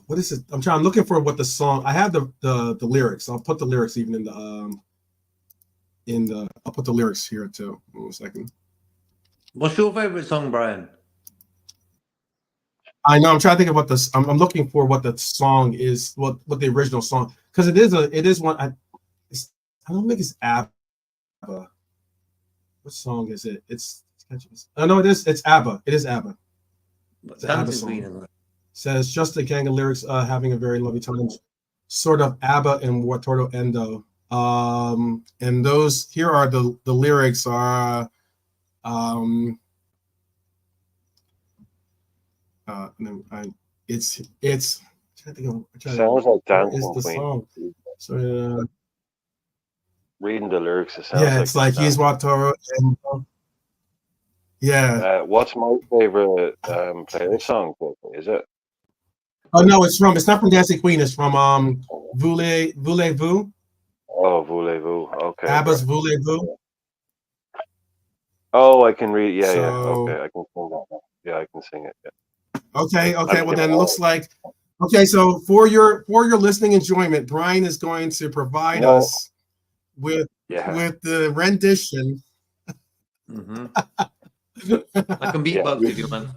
what is it? I'm looking for what the song. I have the lyrics. I'll put the lyrics even I'll put the lyrics here too. 1 second. What's your favorite song, Brian? I know. I'm trying to think of what this. I'm looking for what the song is. What the original song? Because it is one. I don't think it's ABBA. What song is it? It's. No, it is. It's ABBA. It is ABBA. It's an ABBA song. Says just a gang of lyrics, having a very lovely time. Sort of ABBA and Watordo Endo. And those here are the lyrics are. It's sounds like Dancing Queen. Song. So reading the lyrics, it sounds it's like he's Watoro and what's my favorite player song? Is it? Oh no, it's not from Dancing Queen. It's from Voulez-Vous. Oh, Voulez-Vous. Okay. ABBA's Voulez-Vous. Oh, I can read. Yeah. Okay, I can sing that now. Yeah, I can sing it. Yeah. Okay. Well, then it looks like. Okay, so for your listening enjoyment, Brian is going to provide us with the rendition. I can beatbox if you want.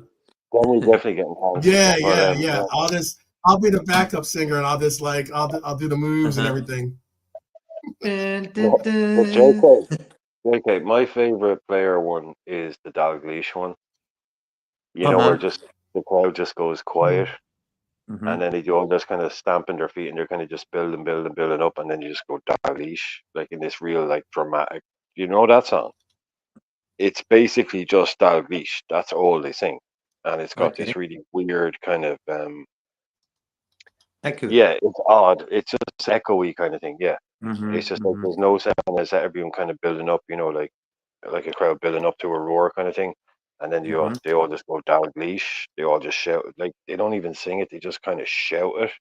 Then we're definitely getting close. Yeah. I'll be the backup singer, and I'll just I'll do the moves and everything. JK, my favorite player one is the Dalglish one. You know, where just the crowd just goes quiet. and then they all just kind of stamping their feet, and they're kind of just building up, and then you just go Darleash, like in this real like dramatic. You know that song? It's basically just Dalglish. That's all they sing, and it's got Okay. this really weird kind of Thank you. yeah, it's odd. It's just echoey kind of thing. Yeah, it's just like Mm-hmm. there's no sound. It's everyone kind of building up, like a crowd building up to a roar kind of thing, and then they all just go Dalglish. They all just shout, like they don't even sing it. They just kind of shout it,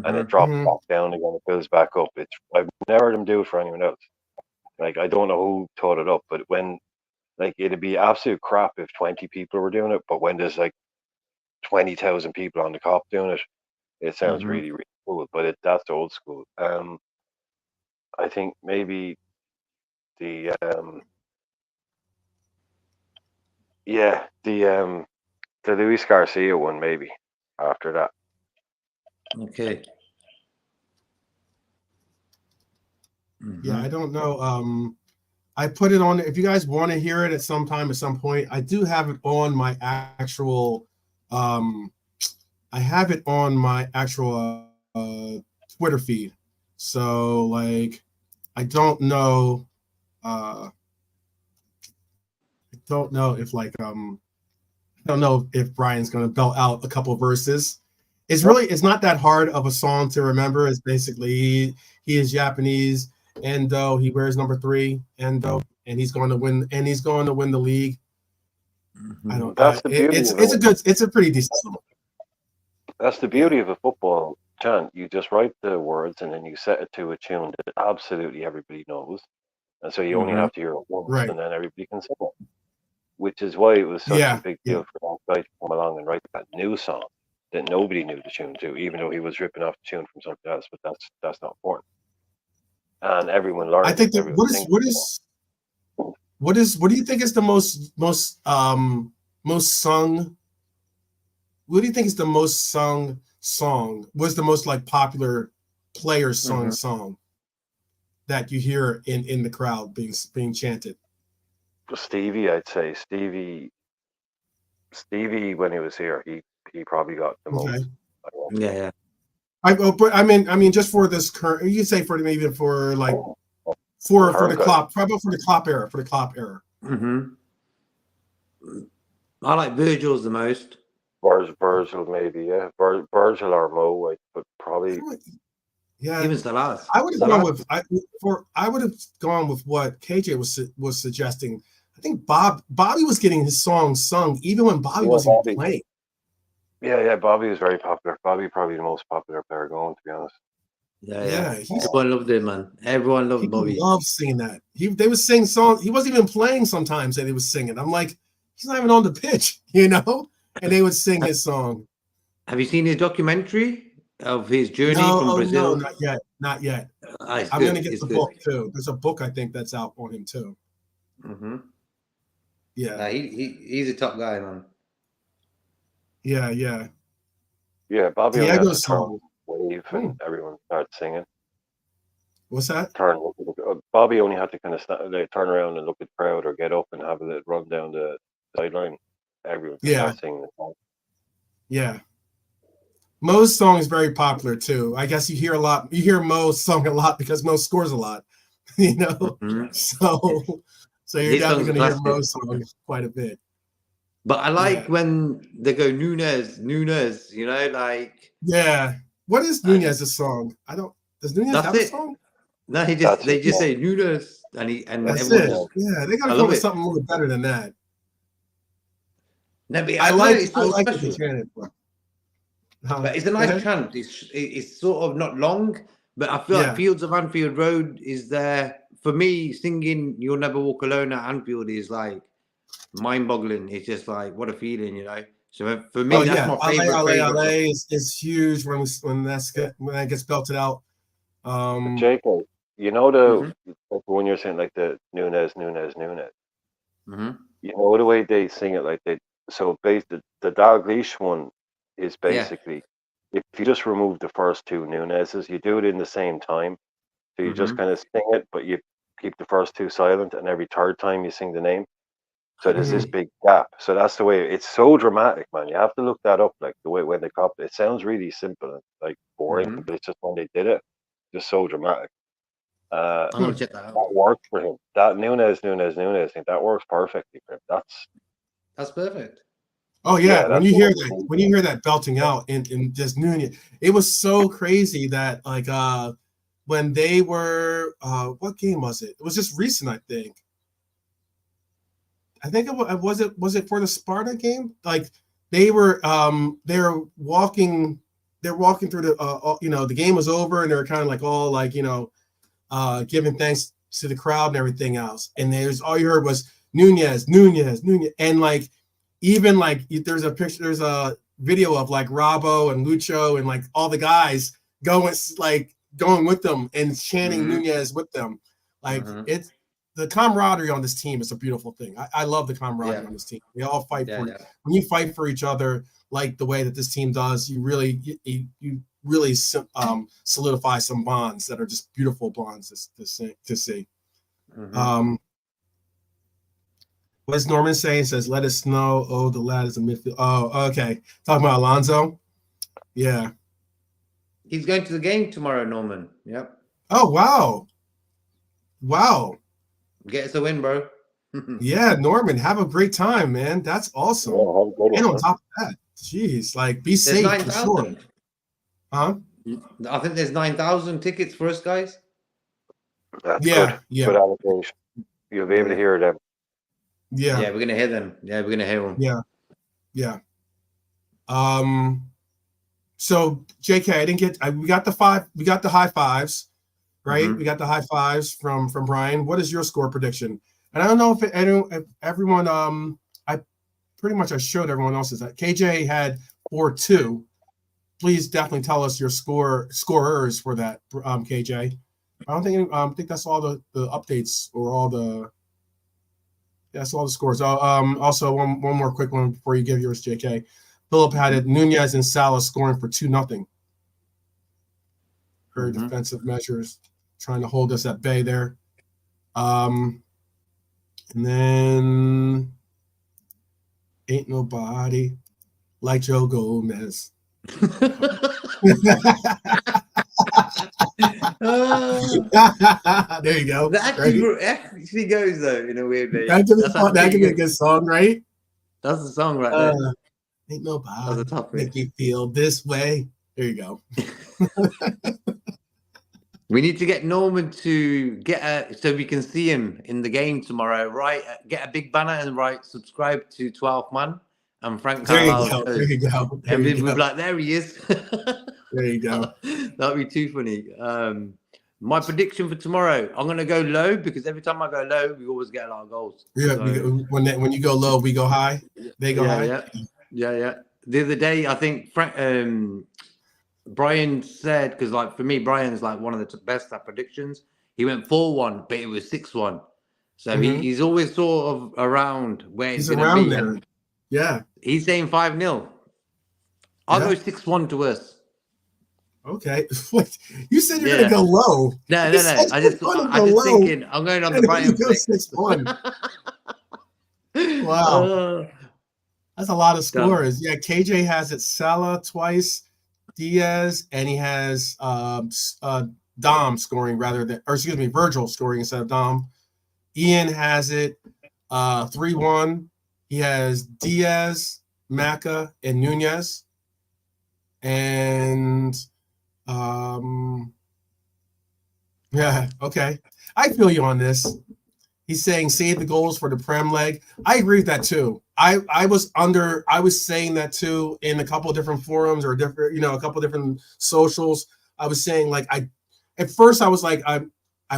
and it drops back down again. It builds back up. I've never heard them do it for anyone else. Like I don't know who taught it up, but when like it'd be absolute crap if 20 people were doing it, but when there's like 20,000 people on the cop doing it, it sounds really, really cool. But that's old school. I think maybe the the Luis Garcia one maybe after that. Okay. Yeah, I don't know. I put it on. If you guys want to hear it at some point, I do have it on my actual. I have it on my actual Twitter feed. So like, I don't know. I don't know if like I don't know if Brian's gonna belt out a couple verses. It's not that hard of a song to remember. It's basically he is Japanese, and though he wears number 3, and he's going to win, the league. I don't. That's the beauty. It's a pretty decent song. That's the beauty of a football chant. You just write the words and then you set it to a tune that absolutely everybody knows, and so you only have to hear it once, and then everybody can sing it. Which is why it was such a big deal for that guy to come along and write that new song that nobody knew the tune to, even though he was ripping off the tune from something else. But that's not important. And everyone learned. I think that what do you think is the most sung? What do you think is the most sung song? What's the most like popular player sung song that you hear in the crowd being chanted? Stevie, I'd say Stevie when he was here, he probably got the most. Yeah. But I mean, just for this current, you say for maybe for like for the Klopp, probably for the Klopp era, I like Virgil's the most. Virgil maybe, yeah. Virgil or Mo, but probably. Yeah, even Salas. I would have gone with what KJ was suggesting. I think Bobby was getting his song sung even when Bobby wasn't playing. Yeah, Bobby was very popular. Bobby probably the most popular player going, to be honest. Yeah. Everyone loved him, man. Everyone loved Bobby. Loved singing that. They would sing songs. He wasn't even playing sometimes, and he was singing. I'm like, he's not even on the pitch, And they would sing his song. Have you seen his documentary of his journey from Brazil? No, not yet. I'm going to get the book too. There's a book I think that's out on him too. Yeah, he's a top guy, man. Yeah. Bobby only had to turn wave and everyone started singing. What's that? Bobby only had to kind of turn around and look at the crowd or get up and have a little run down the sideline. Everyone started singing the song. Yeah. Mo's song is very popular too. I guess you hear Mo's song a lot because Mo scores a lot, So you're definitely going to hear Mo's song quite a bit. But I like when they go Nunes, like. Yeah. What is Nunes' song? Does Nunes have a song? No, they just say Nunes and that's it. Yeah, they gotta come with something a little better than that. No, but I like what they chanted. But it's a nice chant. It's sort of not long, but I feel like Fields of Anfield Road is there. For me, singing You'll Never Walk Alone at Anfield is like mind-boggling. It's just like, what a feeling, So for me, that's my favorite. LA is huge when that gets belted out. Jacob, when you're saying like the Nunes. The way they sing it, like the Dalglish one is basically if you just remove the first two Nuneses, you do it in the same time. So you just kind of sing it, but you keep the first two silent, and every third time you sing the name. So there's this big gap. So that's the way it's so dramatic, man. You have to look that up. Like the way when they cop it sounds really simple and like boring, but it's just when they did it, just so dramatic. I'm gonna check that out. That worked for him. That Nunes, I think that works perfectly for him. That's perfect. Oh yeah, when you hear that belting out in just Nunez, it was so crazy that like when they were what game was it? It was just recent, I think. I think it was it for the Sparta game? Like they were walking through the the game was over and they were kind of like all like giving thanks to the crowd and everything else. And there's all you heard was Nunez, and like even like there's a video of like Robbo and Lucho and like all the guys going with them and chanting Nunez with them. Like it's the camaraderie on this team is a beautiful thing. I love the camaraderie on this team. We all fight for it. When you fight for each other like the way that this team does, you really solidify some bonds that are just beautiful bonds to see. What does Norman say? He says, "Let us know." Oh, the lad is a midfield. Oh, okay. Talking about Alonso. Yeah. He's going to the game tomorrow, Norman. Yep. Oh, wow. Wow. Get us a win, bro. Yeah, Norman, have a great time, man. That's awesome. Yeah, and on top of that, jeez, like be safe for sure. Huh? I think there's 9,000 tickets for us guys. That's good. Yeah. Good allocation. You'll be able to hear them. Yeah. Yeah, we're gonna hear them. Yeah. So JK, I didn't get. We got the high fives, right? We got the high fives from Brian. What is your score prediction? And I don't know if everyone. I showed everyone else's. That KJ had 4-2. Please definitely tell us your scorers for that, KJ. I don't think that's all the updates or all the. That's all the scores. Also, one more quick one before you give yours, JK. Philip had it. Nunez and Salah scoring for 2-0. Very defensive measures, trying to hold us at bay there. And then ain't nobody like Joe Gomez. There you go. That actually goes though in a weird way. That could be a good song, right? That's the song right there. Ain't nobody make you feel this way. There you go. We need to get Norman to so we can see him in the game tomorrow, right? Get a big banner and subscribe to 12 Man and Frank Carlisle. There you go. And we'll be like, there he is. There you go. That'd be too funny. My prediction for tomorrow, I'm going to go low because every time I go low, we always get a lot of goals. Yeah, so, when you go low, we go high. They go high. Yeah. The other day, I think Brian said, because like for me, Brian's like one of the best at predictions. He went 4-1, but it was 6-1. So he's always sort of around where he's going to be. There. Yeah. He's saying 5-0. I'll go 6-1 to us. Okay. You said you're going to go low. No. I just thinking I'm going on the Brian 6-1. Wow. That's a lot of scores. Yeah, KJ has it Salah twice, Diaz, and he has Dom scoring Virgil scoring instead of Dom. Ian has it 3-1. He has Diaz, Maka, and Nunez. And yeah, okay. I feel you on this. He's saying save the goals for the Prem leg. I agree with that too. I was saying that too in a couple of different forums or different, a couple of different socials. I was saying like at first I was like I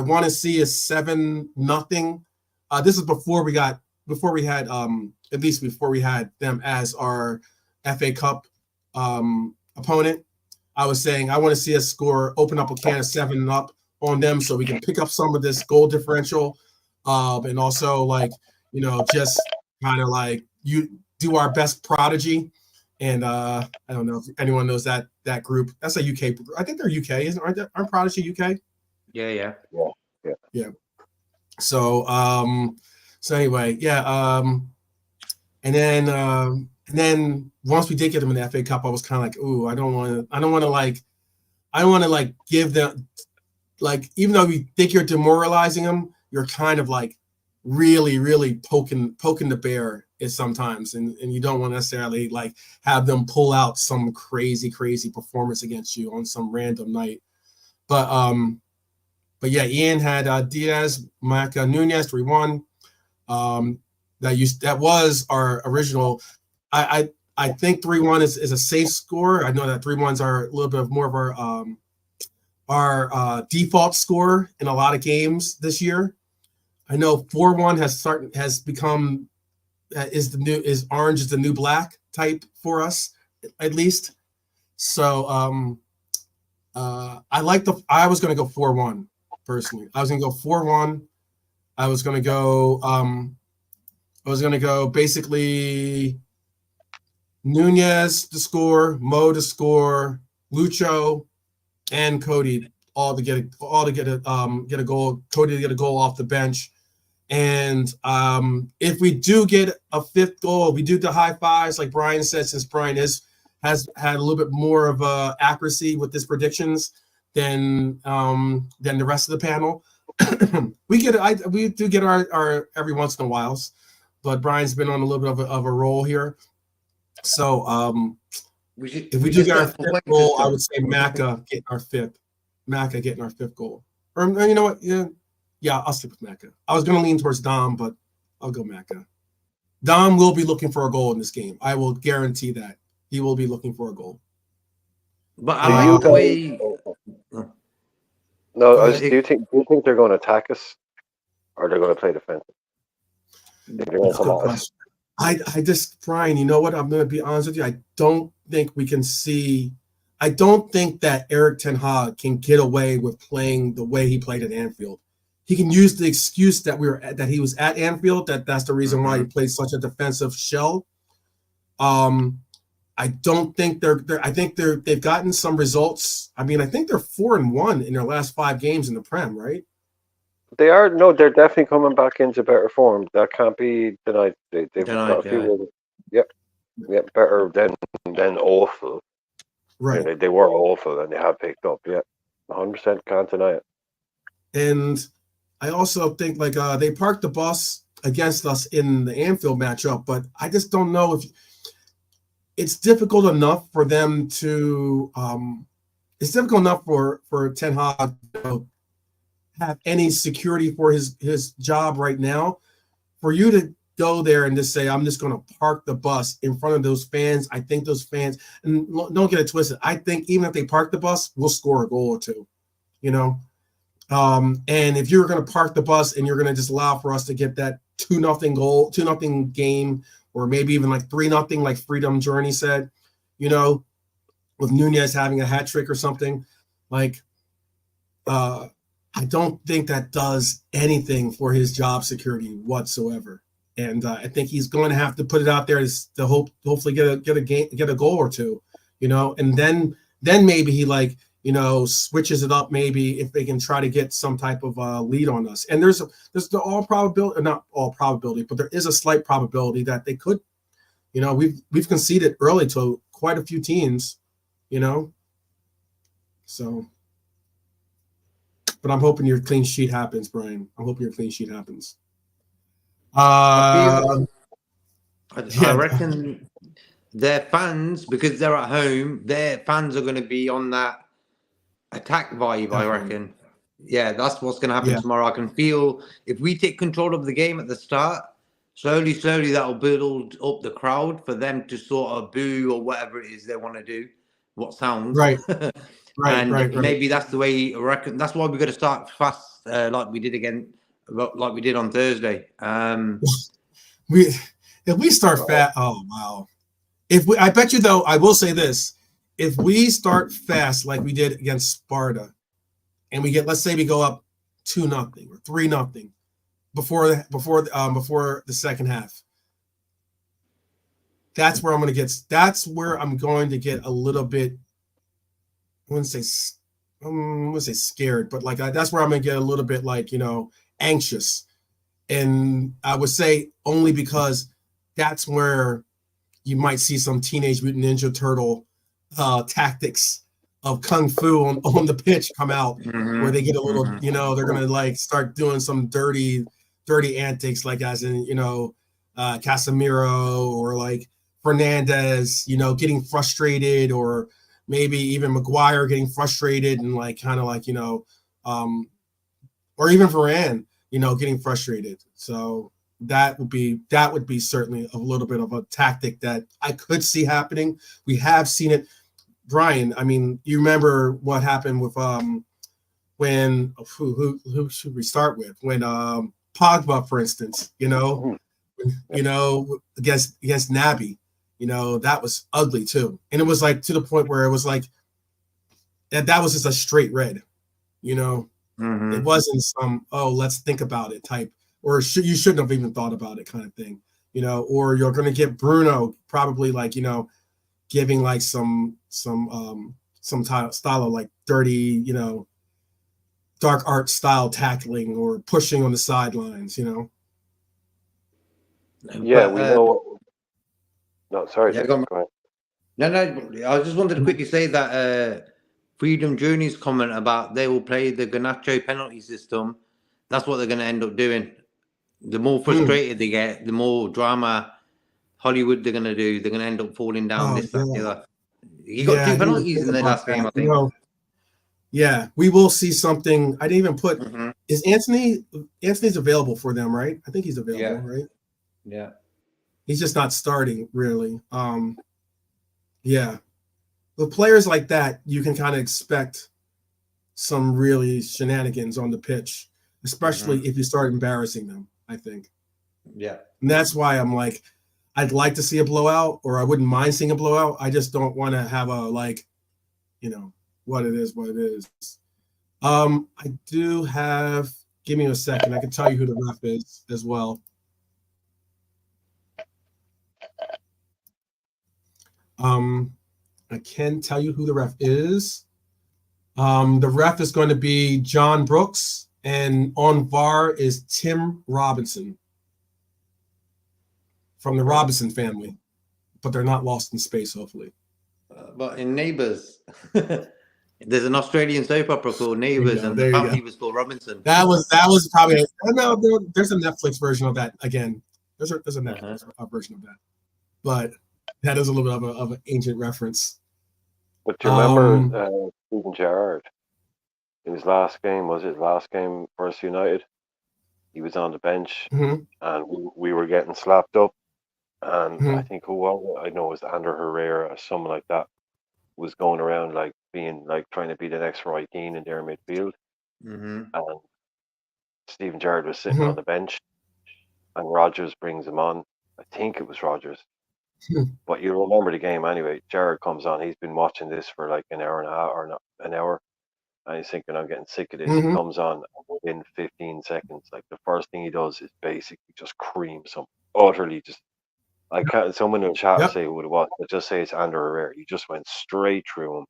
want to see a 7-0. This is before we had them as our FA Cup opponent. I was saying I want to see us open up a can of 7-up on them so we can pick up some of this goal differential. And also like, just kind of like you do our best prodigy. And I don't know if anyone knows that group. That's a UK. I think they're UK, aren't Prodigy UK? Yeah. So So anyway, yeah. And then once we did get them in the FA Cup, I was kind of like, ooh, I don't want to like give them, like, even though we think you're demoralizing them, you're kind of like really, really poking the bear is sometimes, and you don't want to necessarily like have them pull out some crazy performance against you on some random night. But yeah, Ian had Diaz, Maca, Nunez 3-1. That was our original. I think 3-1 is a safe score. I know that 3-1s are a little bit more of our default score in a lot of games this year. I know 4-1 has become is orange is the new black type for us, at least. So I was going to go 4-1 personally. I was going to go 4-1. I was going to go basically Nunez to score, Mo to score, Lucho, and Cody all to get a goal. Cody to get a goal off the bench. And if we do get a fifth goal, we do the high fives, like Brian said, since Brian has had a little bit more of accuracy with his predictions than the rest of the panel. we do get our every once in a while, but Brian's been on a little bit of a roll here. So if we do get our fifth goal, I would say Maca getting our fifth goal. Or you know what? Yeah, I'll stick with Maca. I was going to lean towards Dom, but I'll go Maca. Dom will be looking for a goal in this game. I will guarantee that. He will be looking for a goal. But I like the way... No, do you think they're going to attack us, or they're going to play defensive? That's a good question. I just, Brian, you know what? I'm going to be honest with you. I don't think we can see. I don't think that Erik ten Hag can get away with playing the way he played at Anfield. He can use the excuse that he was at Anfield. That's the reason why he played such a defensive shell. I don't think I think they've gotten some results. I mean, I think they're 4-1 in their last 5 games in the Prem, right? They are. No, they're definitely coming back into better form. That can't be denied. They've got a few. Yep, better than awful. Right. They were awful, and they have picked up. Yeah, 100% can't deny it. And I also think like they parked the bus against us in the Anfield matchup, but I just don't know if it's difficult enough for them to. It's difficult enough for Ten Hag to have any security for his job right now. For you to go there and just say, I'm just going to park the bus in front of those fans. I think those fans, and don't get it twisted, I think even if they park the bus, we'll score a goal or two, you know? And if you're going to park the bus and you're going to just allow for us to get that 2-0 goal, 2-0 game, or maybe even like 3-0, like Freedom Journey said, you know, with Nunez having a hat trick or something, like, I don't think that does anything for his job security whatsoever. And I think he's going to have to put it out there to hopefully get a goal or two, you know, and then maybe he switches it up, maybe if they can try to get some type of lead on us. And there's not all probability, but there is a slight probability that they could, you know, we've conceded early to quite a few teams, you know, so. But I'm hoping your clean sheet happens, Brian. I'm hoping your clean sheet happens. I reckon their fans, because they're at home, their fans are going to be on that attack vibe, I reckon. Yeah, that's what's going to happen tomorrow. I can feel if we take control of the game at the start, slowly, that'll build up the crowd for them to sort of boo or whatever it is they want to do. What sounds. Right. Right. Maybe that's the way I reckon. That's why we've got to start fast, like we did on Thursday. If we start fast, oh wow! I bet you though, I will say this: if we start fast like we did against Sparta, and let's say we go up 2-0 or 3-0 before the second half, that's where I'm going to get a little bit. I wouldn't say scared, but like that's where I'm gonna get a little bit like, you know, anxious, And I would say only because that's where you might see some Teenage Mutant Ninja Turtle tactics of kung fu on the pitch come out, where they get a little, they're gonna like start doing some dirty antics, like as in Casemiro or like Fernandez, getting frustrated, or maybe even Maguire getting frustrated and like kind of like or even Varane, getting frustrated. So that would be certainly a little bit of a tactic that I could see happening. We have seen it. Brian, I mean, you remember what happened with when who should we start with? When Pogba, for instance, against Naby, that was ugly too. And it was like to the point where it was like that was just a straight red, It wasn't some, let's think about it type, or you shouldn't have even thought about it kind of thing, or you're going to get Bruno probably like, giving like some style of like dirty, dark art style tackling or pushing on the sidelines, Yeah, we know. No, sorry. Yeah, Go ahead. No. I just wanted to quickly say that Freedom Journey's comment about they will play the Garnacho penalty system. That's what they're going to end up doing. The more frustrated they get, the more drama Hollywood they're going to do. They're going to end up falling down that, the other. He got 2 penalties in the last game, I think. Yeah, we will see something. I didn't even put. Is Anthony's available for them, right? I think he's available, right? Yeah. He's just not starting, really. Yeah. With players like that, you can kind of expect some really shenanigans on the pitch, especially if you start embarrassing them, I think. Yeah. And that's why I'm like, I'd like to see a blowout, or I wouldn't mind seeing a blowout. I just don't want to have a, like, what it is. I do have, give me a second. I can tell you who the ref is as well. I can tell you who the ref is. The ref is going to be John Brooks, and on VAR is Tim Robinson from the Robinson family, but they're not lost in space, hopefully. But in Neighbours, there's an Australian soap opera called Neighbours, and the family was called Robinson. That was probably there's a Netflix version of that again. There's a Netflix version of that, but that is a little bit of an ancient reference. But do you remember Steven Gerrard? In his last game, versus United? He was on the bench, and we were getting slapped up. And I think I know it was Ander Herrera or someone like that was going around like being like trying to be the next Roy Keane in their midfield. And Steven Gerrard was sitting on the bench, and Rodgers brings him on. I think it was Rodgers. But you remember the game anyway. Gerrard comes on. He's been watching this for like an hour and a half or not, an hour. And he's thinking, I'm getting sick of this. He comes on within 15 seconds. Like the first thing he does is basically just creams him. Utterly just. I can't. Someone in the chat will say who it was, but just say it's Ander Herrera. He just went straight through him.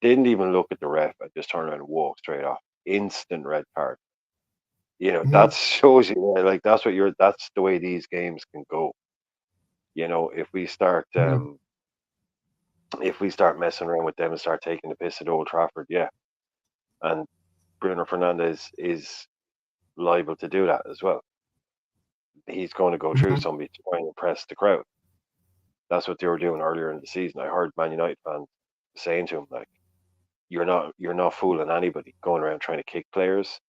Didn't even look at the ref. I just turned around and walked straight off. Instant red card. That shows you like that's the way these games can go. If we start messing around with them and start taking the piss at Old Trafford, and Bruno Fernandes is liable to do that as well. He's going to go through somebody to try and impress the crowd. That's what they were doing earlier in the season. I heard Man United fans saying to him, like, you're not fooling anybody going around trying to kick players.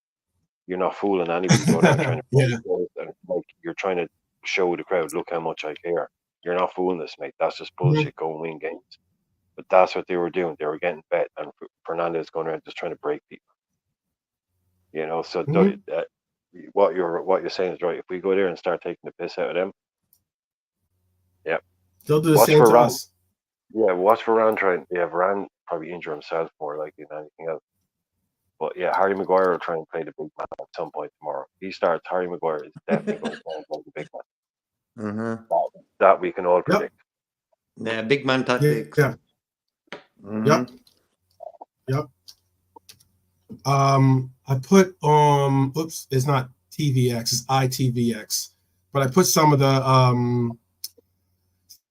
You're not fooling anybody going around trying to players, and like you're trying to show the crowd, look how much I care. You're not fooling us, mate. That's just bullshit. Go and win games. But that's what they were doing. They were getting bet, and Fernandes going around just trying to break people. So what you're saying is right. If we go there and start taking the piss out of them, they'll do the same to us. Yeah, watch Varane trying. Yeah, Varane probably injure himself more likely than anything else. But yeah, Harry Maguire will try and play the big man at some point tomorrow. If he starts, Harry Maguire is definitely going to try and play the big man. That we can all predict. Yeah, big man tactics. Yep. I put it's not TVX. It's ITVX. But I put some of the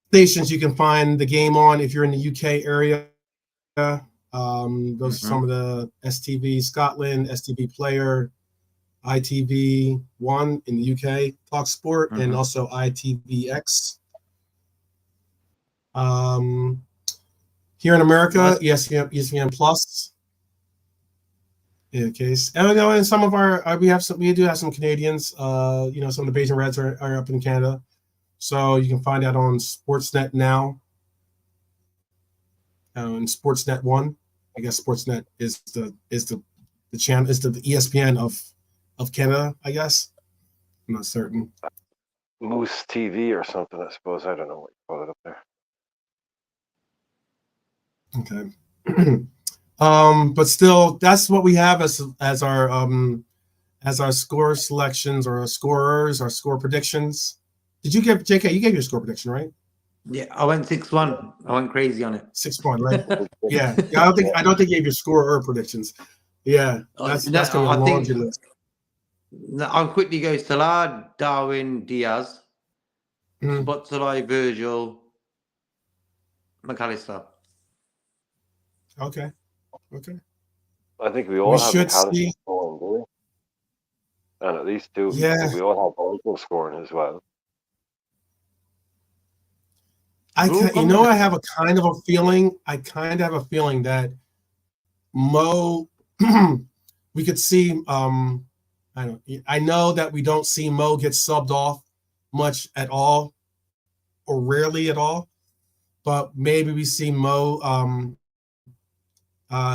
stations you can find the game on if you're in the UK area. Those are some of the STV Scotland, STV Player, ITV1 in the UK, Talk Sport, and also ITVX. Here in America, ESPN Plus. In case, and some of our we do have some Canadians. Some of the Bajan Reds are up in Canada, so you can find that on Sportsnet now. And Sportsnet 1, I guess Sportsnet is the channel, is the ESPN of Canada, I guess. I'm not certain. Moose TV or something, I suppose. I don't know what you call it up there. Okay. But still, that's what we have as our score selections or our scorers, our score predictions. Did you give JK? You gave your score prediction, right? Yeah, I went 6-1. I went crazy on it. 6-1, right? Yeah. I don't think you gave your scorer predictions. Yeah, that's gonna be a laundry list. I'll quickly go Salah, Darwin, Diaz, Szoboszlai, Virgil, McAllister. Okay. I think we all have McAllister scoring, do we? And at least two. Yeah. I think we all have Virgil scoring as well. I have a kind of a feeling that Mo, we could see. I know that we don't see Mo get subbed off much at all, or rarely at all, but maybe we see Mo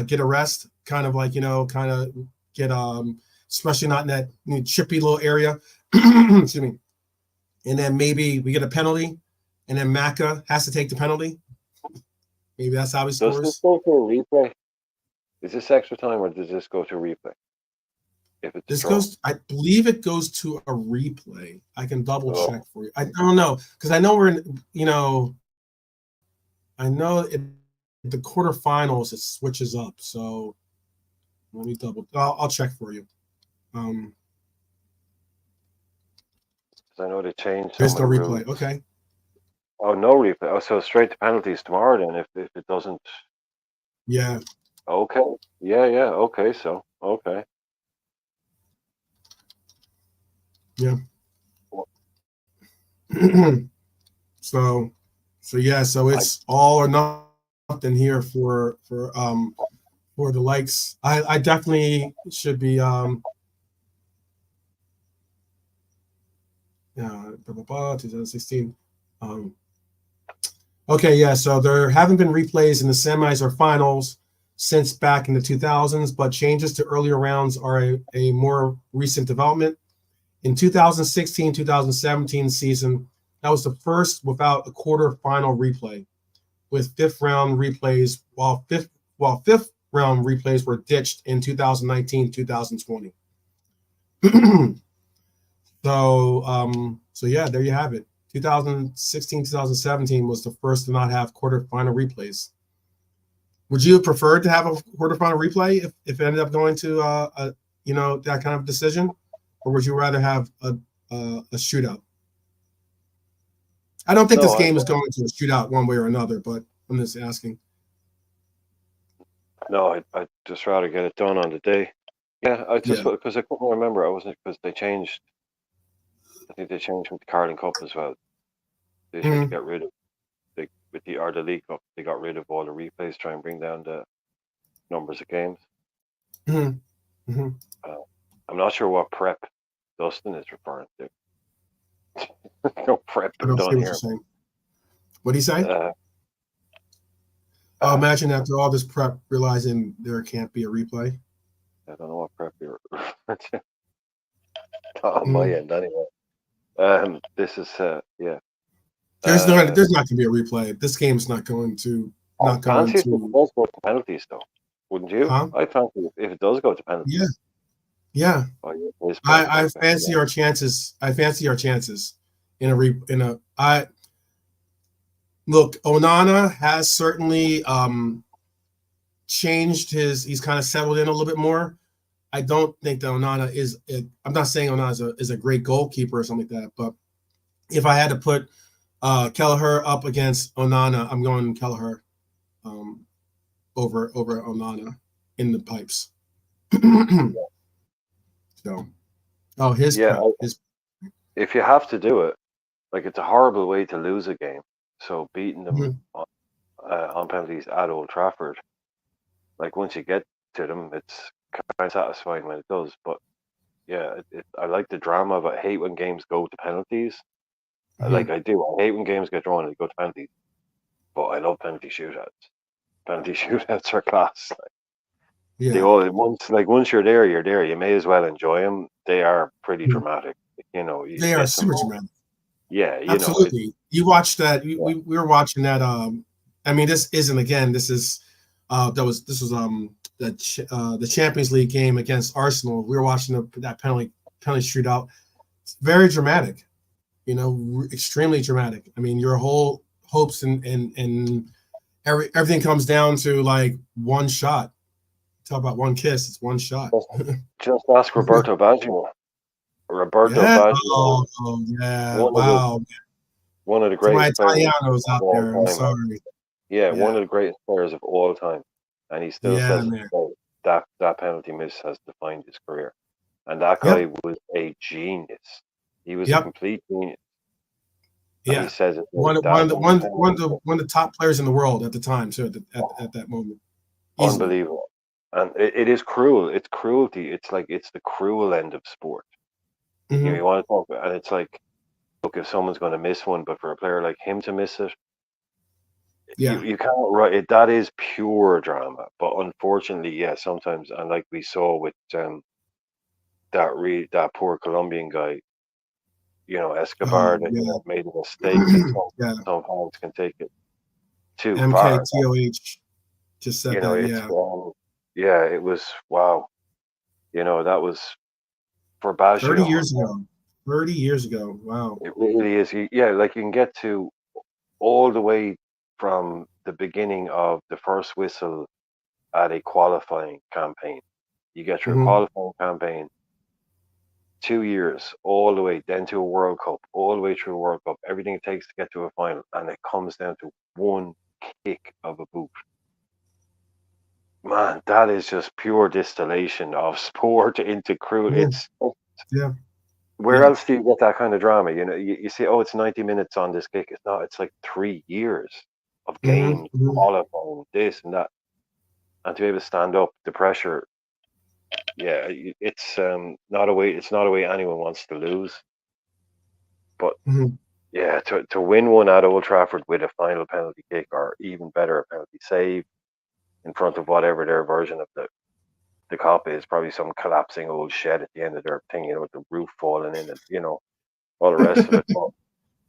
get a rest, kind of get especially not in that chippy little area. Excuse me. And then maybe we get a penalty. And then Maka has to take the penalty. Maybe that's how he scores. Does this go to a replay? Is this extra time or does this go to a replay? If it's I believe it goes to a replay. I can double check for you. I don't know because I know we're in. I know in the quarterfinals it switches up. So let me I'll check for you. I know they changed. There's no replay. Rules. Okay. Oh, no replay. Oh, so straight to penalties tomorrow then if it doesn't. Yeah. Okay. Yeah. Okay. So, okay. Yeah. So yeah. So it's all or nothing here for the likes. I definitely should be 2016. Okay, yeah, so there haven't been replays in the semis or finals since back in the 2000s, but changes to earlier rounds are a more recent development. In 2016-2017 season, that was the first without a quarterfinal replay, with fifth round replays, while fifth round replays were ditched in 2019-2020. So yeah, there you have it. 2016-2017 was the first to not have quarterfinal replays. Would you have preferred to have a quarterfinal replay if it ended up going to that kind of decision, or would you rather have a shootout? I don't think this game is going to a shootout one way or another, but I'm just asking. No, I'd just rather get it done on the day. Yeah, because I couldn't remember. I wasn't because they changed. I think they changed with the Carling Cup as well. They tried to get rid of the League Cup. They got rid of all the replays, try and bring down the numbers of games. I'm not sure what prep Dustin is referring to. No prep done here. What do you say? Imagine after all this prep, realizing there can't be a replay. I don't know what prep you're referring to. On my end, anyway. This is yeah. There's not going to be a replay. This game's not going to. If it does go to penalties, though, wouldn't you? Huh? I fancy if it does go to penalties. Yeah. I fancy our chances. Look, Onana has certainly changed he's kind of settled in a little bit more. I don't think that Onana is. I'm not saying Onana is a great goalkeeper or something like that, but if I had to put Kelleher up against Onana, I'm going Kelleher over Onana in the pipes. So, his Yeah, prep is. if you have to do it, like it's a horrible way to lose a game. So beating them on penalties at Old Trafford, like once you get to them, it's kind of satisfying when it does. But yeah, I like the drama, but I hate when games go to penalties. Like I do, I hate when games get drawn and they go to penalties. But I love penalty shootouts. Penalty shootouts are class. They all once you're there, you're there. You may as well enjoy them. They are pretty dramatic. You know, you They are get some. super dramatic. Yeah, you know. Absolutely. You watched that. We were watching that. I mean, this isn't again. This is this was the Champions League game against Arsenal. We were watching that penalty shootout. It's very dramatic. You know, extremely dramatic. I mean, your whole hopes and everything comes down to like one shot. Talk about one kiss. It's one shot. Just ask Roberto Baggio. Roberto Yeah. Baggio. Oh yeah. Wow. One of the To greatest my players Italianos out of all there. I'm time. sorry. Yeah, one of the greatest players of all time, and he still says that penalty miss has defined his career. And that guy was a genius. He was a complete genius. Yeah, and he says it one of the top players in the world at the time too. At that moment, easily. Unbelievable. And it is cruel. It's cruelty. It's like it's the cruel end of sport. You know, you want to talk, and it's like, look, if someone's going to miss one, but for a player like him to miss it, you can't write it. That is pure drama. But unfortunately, yeah, sometimes, and like we saw with that poor Colombian guy, you know, Escobar, that made a mistake, and some fans can take it too far. MKTOH just said that. It was wow. You know, that was for Baggio. 30 years ago. 30 years ago. Wow. It really is. Yeah, like you can get to all the way from the beginning of the first whistle at a qualifying campaign. You get through a qualifying campaign, 2 years, all the way, then to a World Cup, all the way through a World Cup, everything it takes to get to a final, and it comes down to one kick of a boot. Man, that is just pure distillation of sport into cruel. Where else do you get that kind of drama? You know, you say, oh, it's 90 minutes on this kick. It's not. It's like 3 years of games, qualifying, this and that, and to be able to stand up, the pressure. Yeah, it's not a way. It's not a way anyone wants to lose. But yeah, to win one at Old Trafford with a final penalty kick, or even better, a penalty save in front of whatever their version of the cop is, probably some collapsing old shed at the end of their thing, you know, with the roof falling in and, you know, all the rest of it. But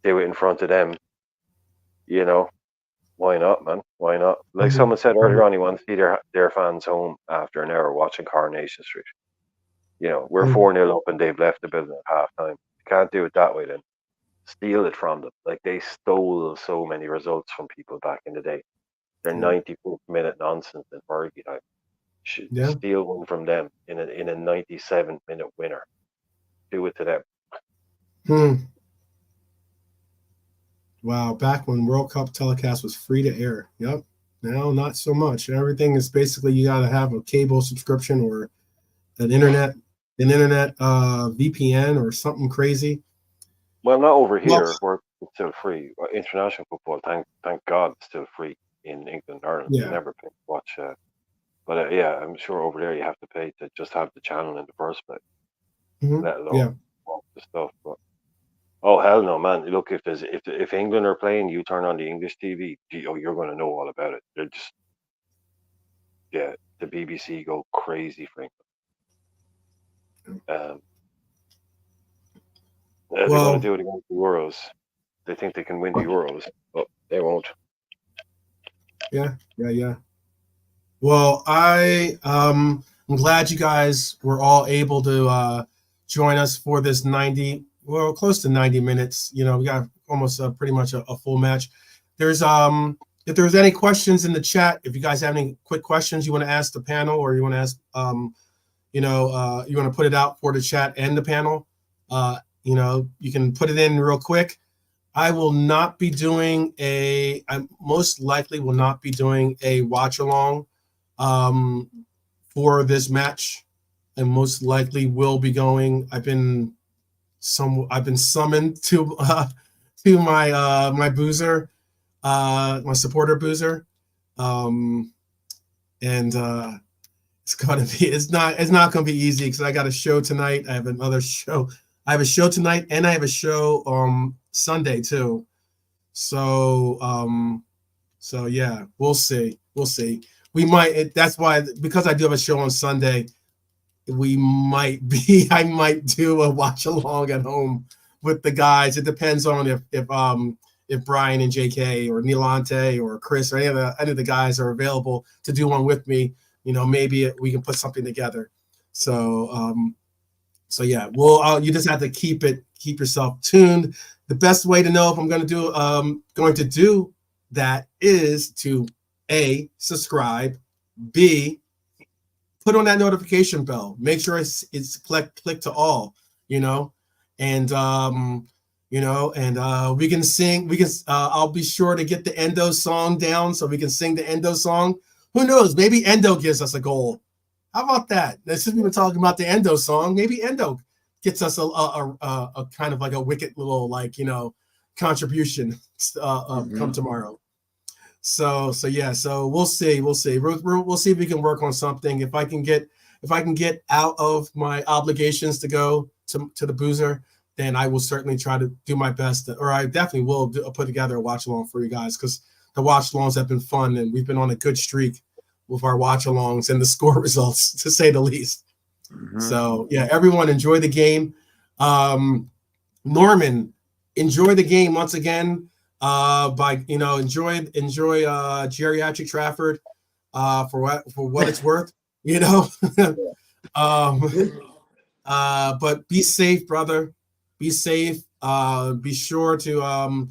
do it in front of them, you know, why not, man? Why not? Like someone said earlier on, he wants to see their fans home after an hour watching Coronation Street. You know, we're 4-0 up and they've left the building at halftime. You can't do it that way then. Steal it from them. Like they stole so many results from people back in the day. Their 94th minute nonsense in Fergie time. Steal one from them in a 97-minute winner. Do it to them. Wow, back when World Cup telecast was free to air. Yep. Now not so much. Everything is basically you got to have a cable subscription or an internet VPN or something crazy. Well, not over here where it's still free. International football, thank God, it's still free in England and Ireland. You never pay to watch. But I'm sure over there you have to pay to just have the channel in the first place, let alone watch the stuff. But oh hell no, man! Look, if England are playing, you turn on the English TV. You're going to know all about it. They're just the BBC go crazy for England. They're going to do it against the Euros. They think they can win the Euros, but they won't. Yeah. Well, I'm glad you guys were all able to join us for this close to 90 minutes. You know, we got almost pretty much a full match. There's if there's any questions in the chat, if you guys have any quick questions you want to ask the panel or you want to ask you want to put it out for the chat and the panel, you can put it in real quick. I will not be doing I most likely will not be doing a watch along for this match, and most likely will be going. I've been summoned to my boozer, my supporter boozer, and it's not gonna be easy because I got a show tonight. I have another show. I have a show tonight, and I have a show Sunday too. So yeah, we'll see. We might. That's why, because I do have a show on Sunday, I might do a watch along at home with the guys. It depends on if Brian and JK or Nilante or Chris or any of the guys are available to do one with me. Maybe we can put something together. So yeah, you just have to keep yourself tuned. The best way to know if I'm going to do that is to A, subscribe, B, put on that notification bell. Make sure it's click to all, and we can sing. I'll be sure to get the Endo song down so we can sing the Endo song. Who knows? Maybe Endo gives us a goal. How about that? Since we've been talking about the Endo song, maybe Endo gets us a kind of like a wicked little contribution come tomorrow. So yeah, so we'll see. We'll see if we can work on something. If I can get out of my obligations to go to the boozer, then I will certainly try to do my best, or I definitely will put together a watch along for you guys, because the watch alongs have been fun and we've been on a good streak with our watch alongs and the score results, to say the least. Mm-hmm. So yeah, everyone enjoy the game. Norman, enjoy the game once again. Enjoy geriatric Trafford for what it's worth, but be safe, brother. Be safe. Be sure to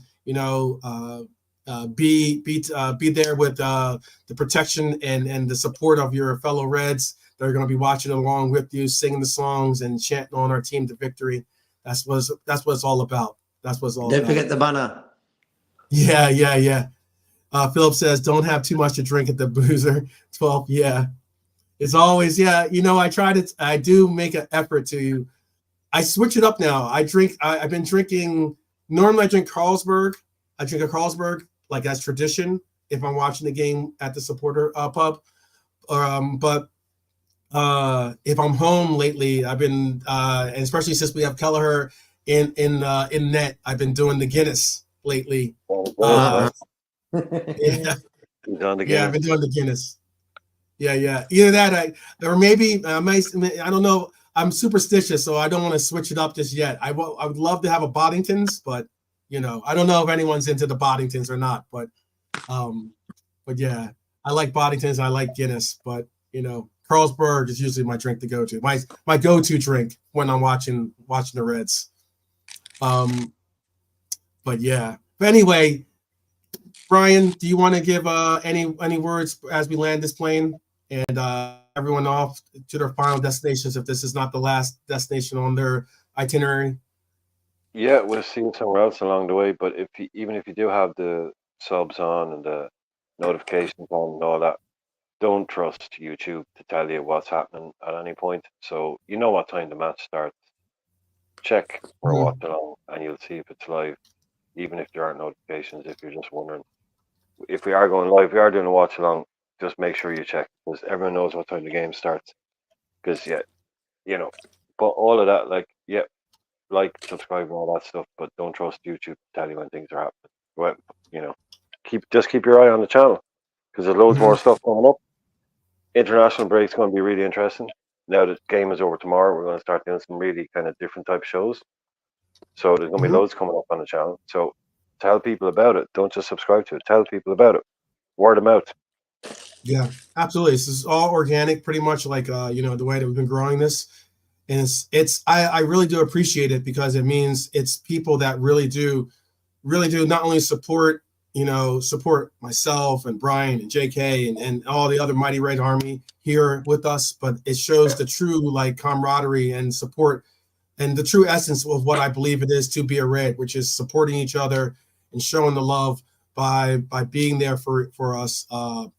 be there with the protection and the support of your fellow Reds that are going to be watching along with you, singing the songs and chanting on our team to victory. That's what it's all about. That's what it's all about. Don't forget the banner. Yeah. Philip says, don't have too much to drink at the boozer. 12. Yeah. It's always, I do make an effort I switch it up now. I've been drinking, normally I drink Carlsberg. I drink a Carlsberg, like as tradition, if I'm watching the game at the supporter pub. But if I'm home lately, I've been, and especially since we have Kelleher in net, I've been doing the Guinness lately. Yeah. I've been doing the Guinness. Yeah. Either that, or maybe I don't know. I'm superstitious, so I don't want to switch it up just yet. I would love to have a Boddington's, but I don't know if anyone's into the Boddingtons or not. But yeah, I like Boddingtons. I like Guinness, but Carlsberg is usually my drink to go to. My go-to drink when I'm watching the Reds. But yeah. But anyway, Brian, do you want to give any words as we land this plane and everyone off to their final destinations, if this is not the last destination on their itinerary? Yeah, we'll see you somewhere else along the way. But even if you do have the subs on and the notifications on and all that, don't trust YouTube to tell you what's happening at any point. So you know what time the match starts. Check for watch along, and you'll see if it's live, even if there aren't notifications. If you're just wondering, if we are going live, we are doing a watch along, just make sure you check, because everyone knows what time the game starts. Because but all of that, like, subscribe, and all that stuff, but don't trust YouTube to tell you when things are happening. Well, keep your eye on the channel, because there's loads more stuff coming up. International break's going to be really interesting. Now the game is over tomorrow, we're going to start doing some really kind of different type shows. So there's going to be loads coming up on the channel. So tell people about it. Don't just subscribe to it. Tell people about it. Word of mouth. Yeah, absolutely. This is all organic, pretty much like the way that we've been growing this. And I really do appreciate it, because it means it's people that really do not only support support myself and Brian and JK and all the other Mighty Red Army here with us, but it shows the true like camaraderie and support and the true essence of what I believe it is to be a Red, which is supporting each other and showing the love by being there for us, and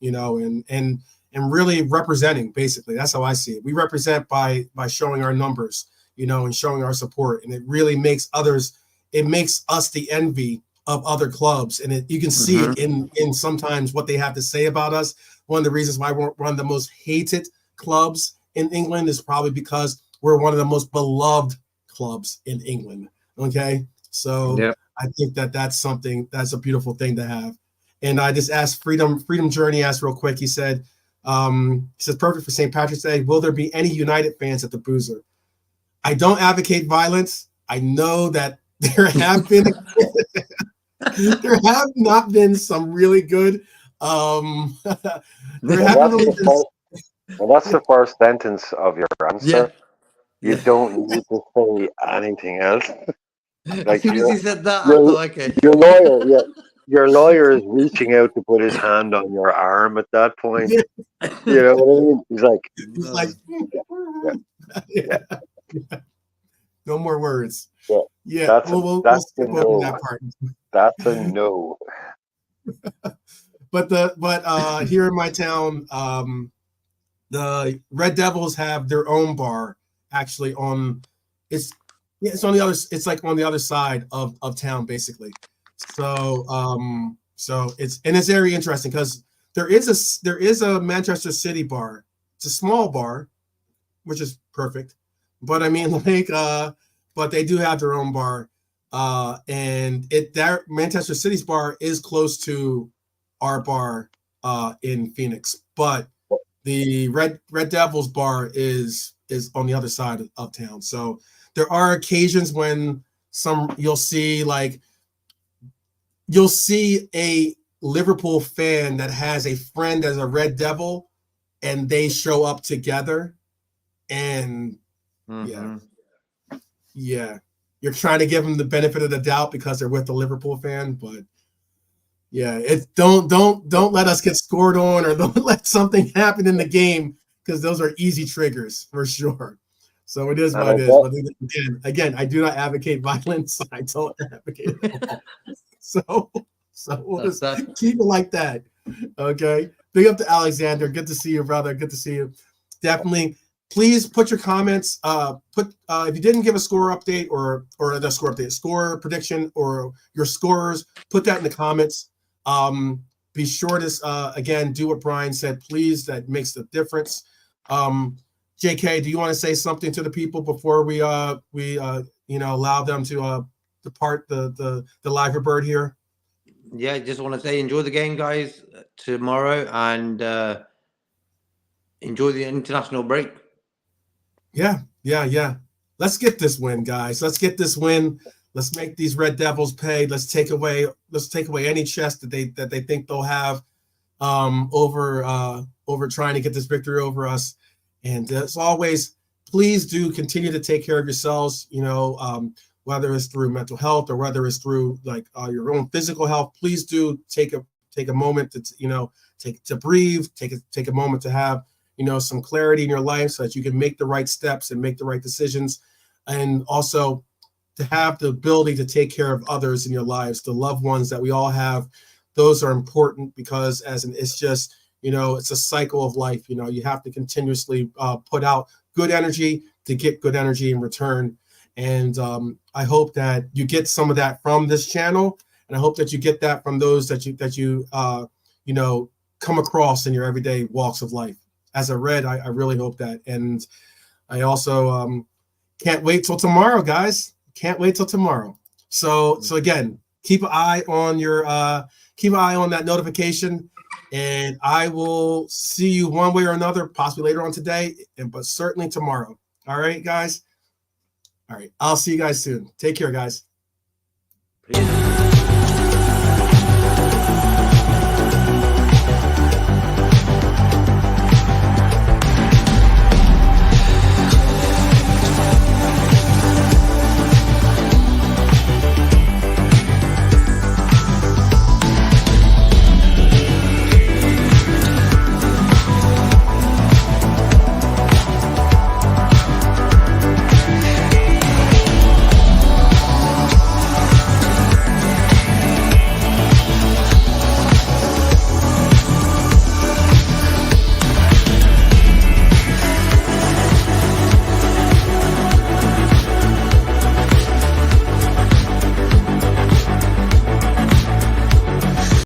really representing. Basically, that's how I see it. We represent by showing our numbers, and showing our support, and it really makes others. It makes us the envy of other clubs, and you can see it in sometimes what they have to say about us. One of the reasons why we're one of the most hated clubs in England is probably because we're one of the most beloved clubs in England. Okay, so yeah. I think that's a beautiful thing to have. And I just asked Freedom Journey asked real quick. He said, perfect for St. Patrick's Day. Will there be any United fans at the Boozer? I don't advocate violence. I know that there have been there have not been some really good. That's the first sentence of your answer. Yeah. You don't need to say anything else. As soon as he said that, I thought, okay. Your lawyer is reaching out to put his hand on your arm at that point. You know what I mean? He's like yeah. No more words. Yeah. That's we'll skip over that part. That's a no. But here in my town, the Red Devils have their own bar actually on it's on the other, it's like on the other side of town basically. So it's very interesting because there is a Manchester City bar. It's a small bar, which is perfect. But I mean, but they do have their own bar, and that Manchester City's bar is close to our bar in Phoenix. But the Red Devils bar is on the other side of town. So there are occasions when you'll see a Liverpool fan that has a friend as a Red Devil, and they show up together, and yeah, you're trying to give them the benefit of the doubt because they're with the Liverpool fan, but yeah, don't let us get scored on, or don't let something happen in the game, because those are easy triggers for sure. So it is what it is. But again, I do not advocate violence. I don't advocate it all. So we'll just keep it like that. Okay. Big up to Alexander. Good to see you, brother. Good to see you. Definitely. Please put your comments. If you didn't give a score update or the score update, score prediction, or your scorers, put that in the comments. Be sure to again do what Brian said, please. That makes the difference. JK, do you want to say something to the people before we allow them to depart the live bird here? Yeah, I just want to say enjoy the game, guys, tomorrow, and enjoy the international break. Yeah. Let's get this win, guys. Let's get this win. Let's make these Red Devils pay. Let's take away any chest that they think they'll have over trying to get this victory over us. And as always, please do continue to take care of yourselves. Whether it's through mental health or whether it's through your own physical health. Please do take a moment to breathe. Take a moment to have some clarity in your life so that you can make the right steps and make the right decisions, and also to have the ability to take care of others in your lives, the loved ones that we all have. Those are important because it's just, it's a cycle of life. You have to continuously put out good energy to get good energy in return. And I hope that you get some of that from this channel, and I hope that you get that from those that you come across in your everyday walks of life. As a Red, I really hope that. And I also can't wait till tomorrow, guys. Can't wait till tomorrow. So again, keep an eye on that notification, and I will see you one way or another, possibly later on today, but certainly tomorrow. All right, guys. All right, I'll see you guys soon. Take care, guys. Peace.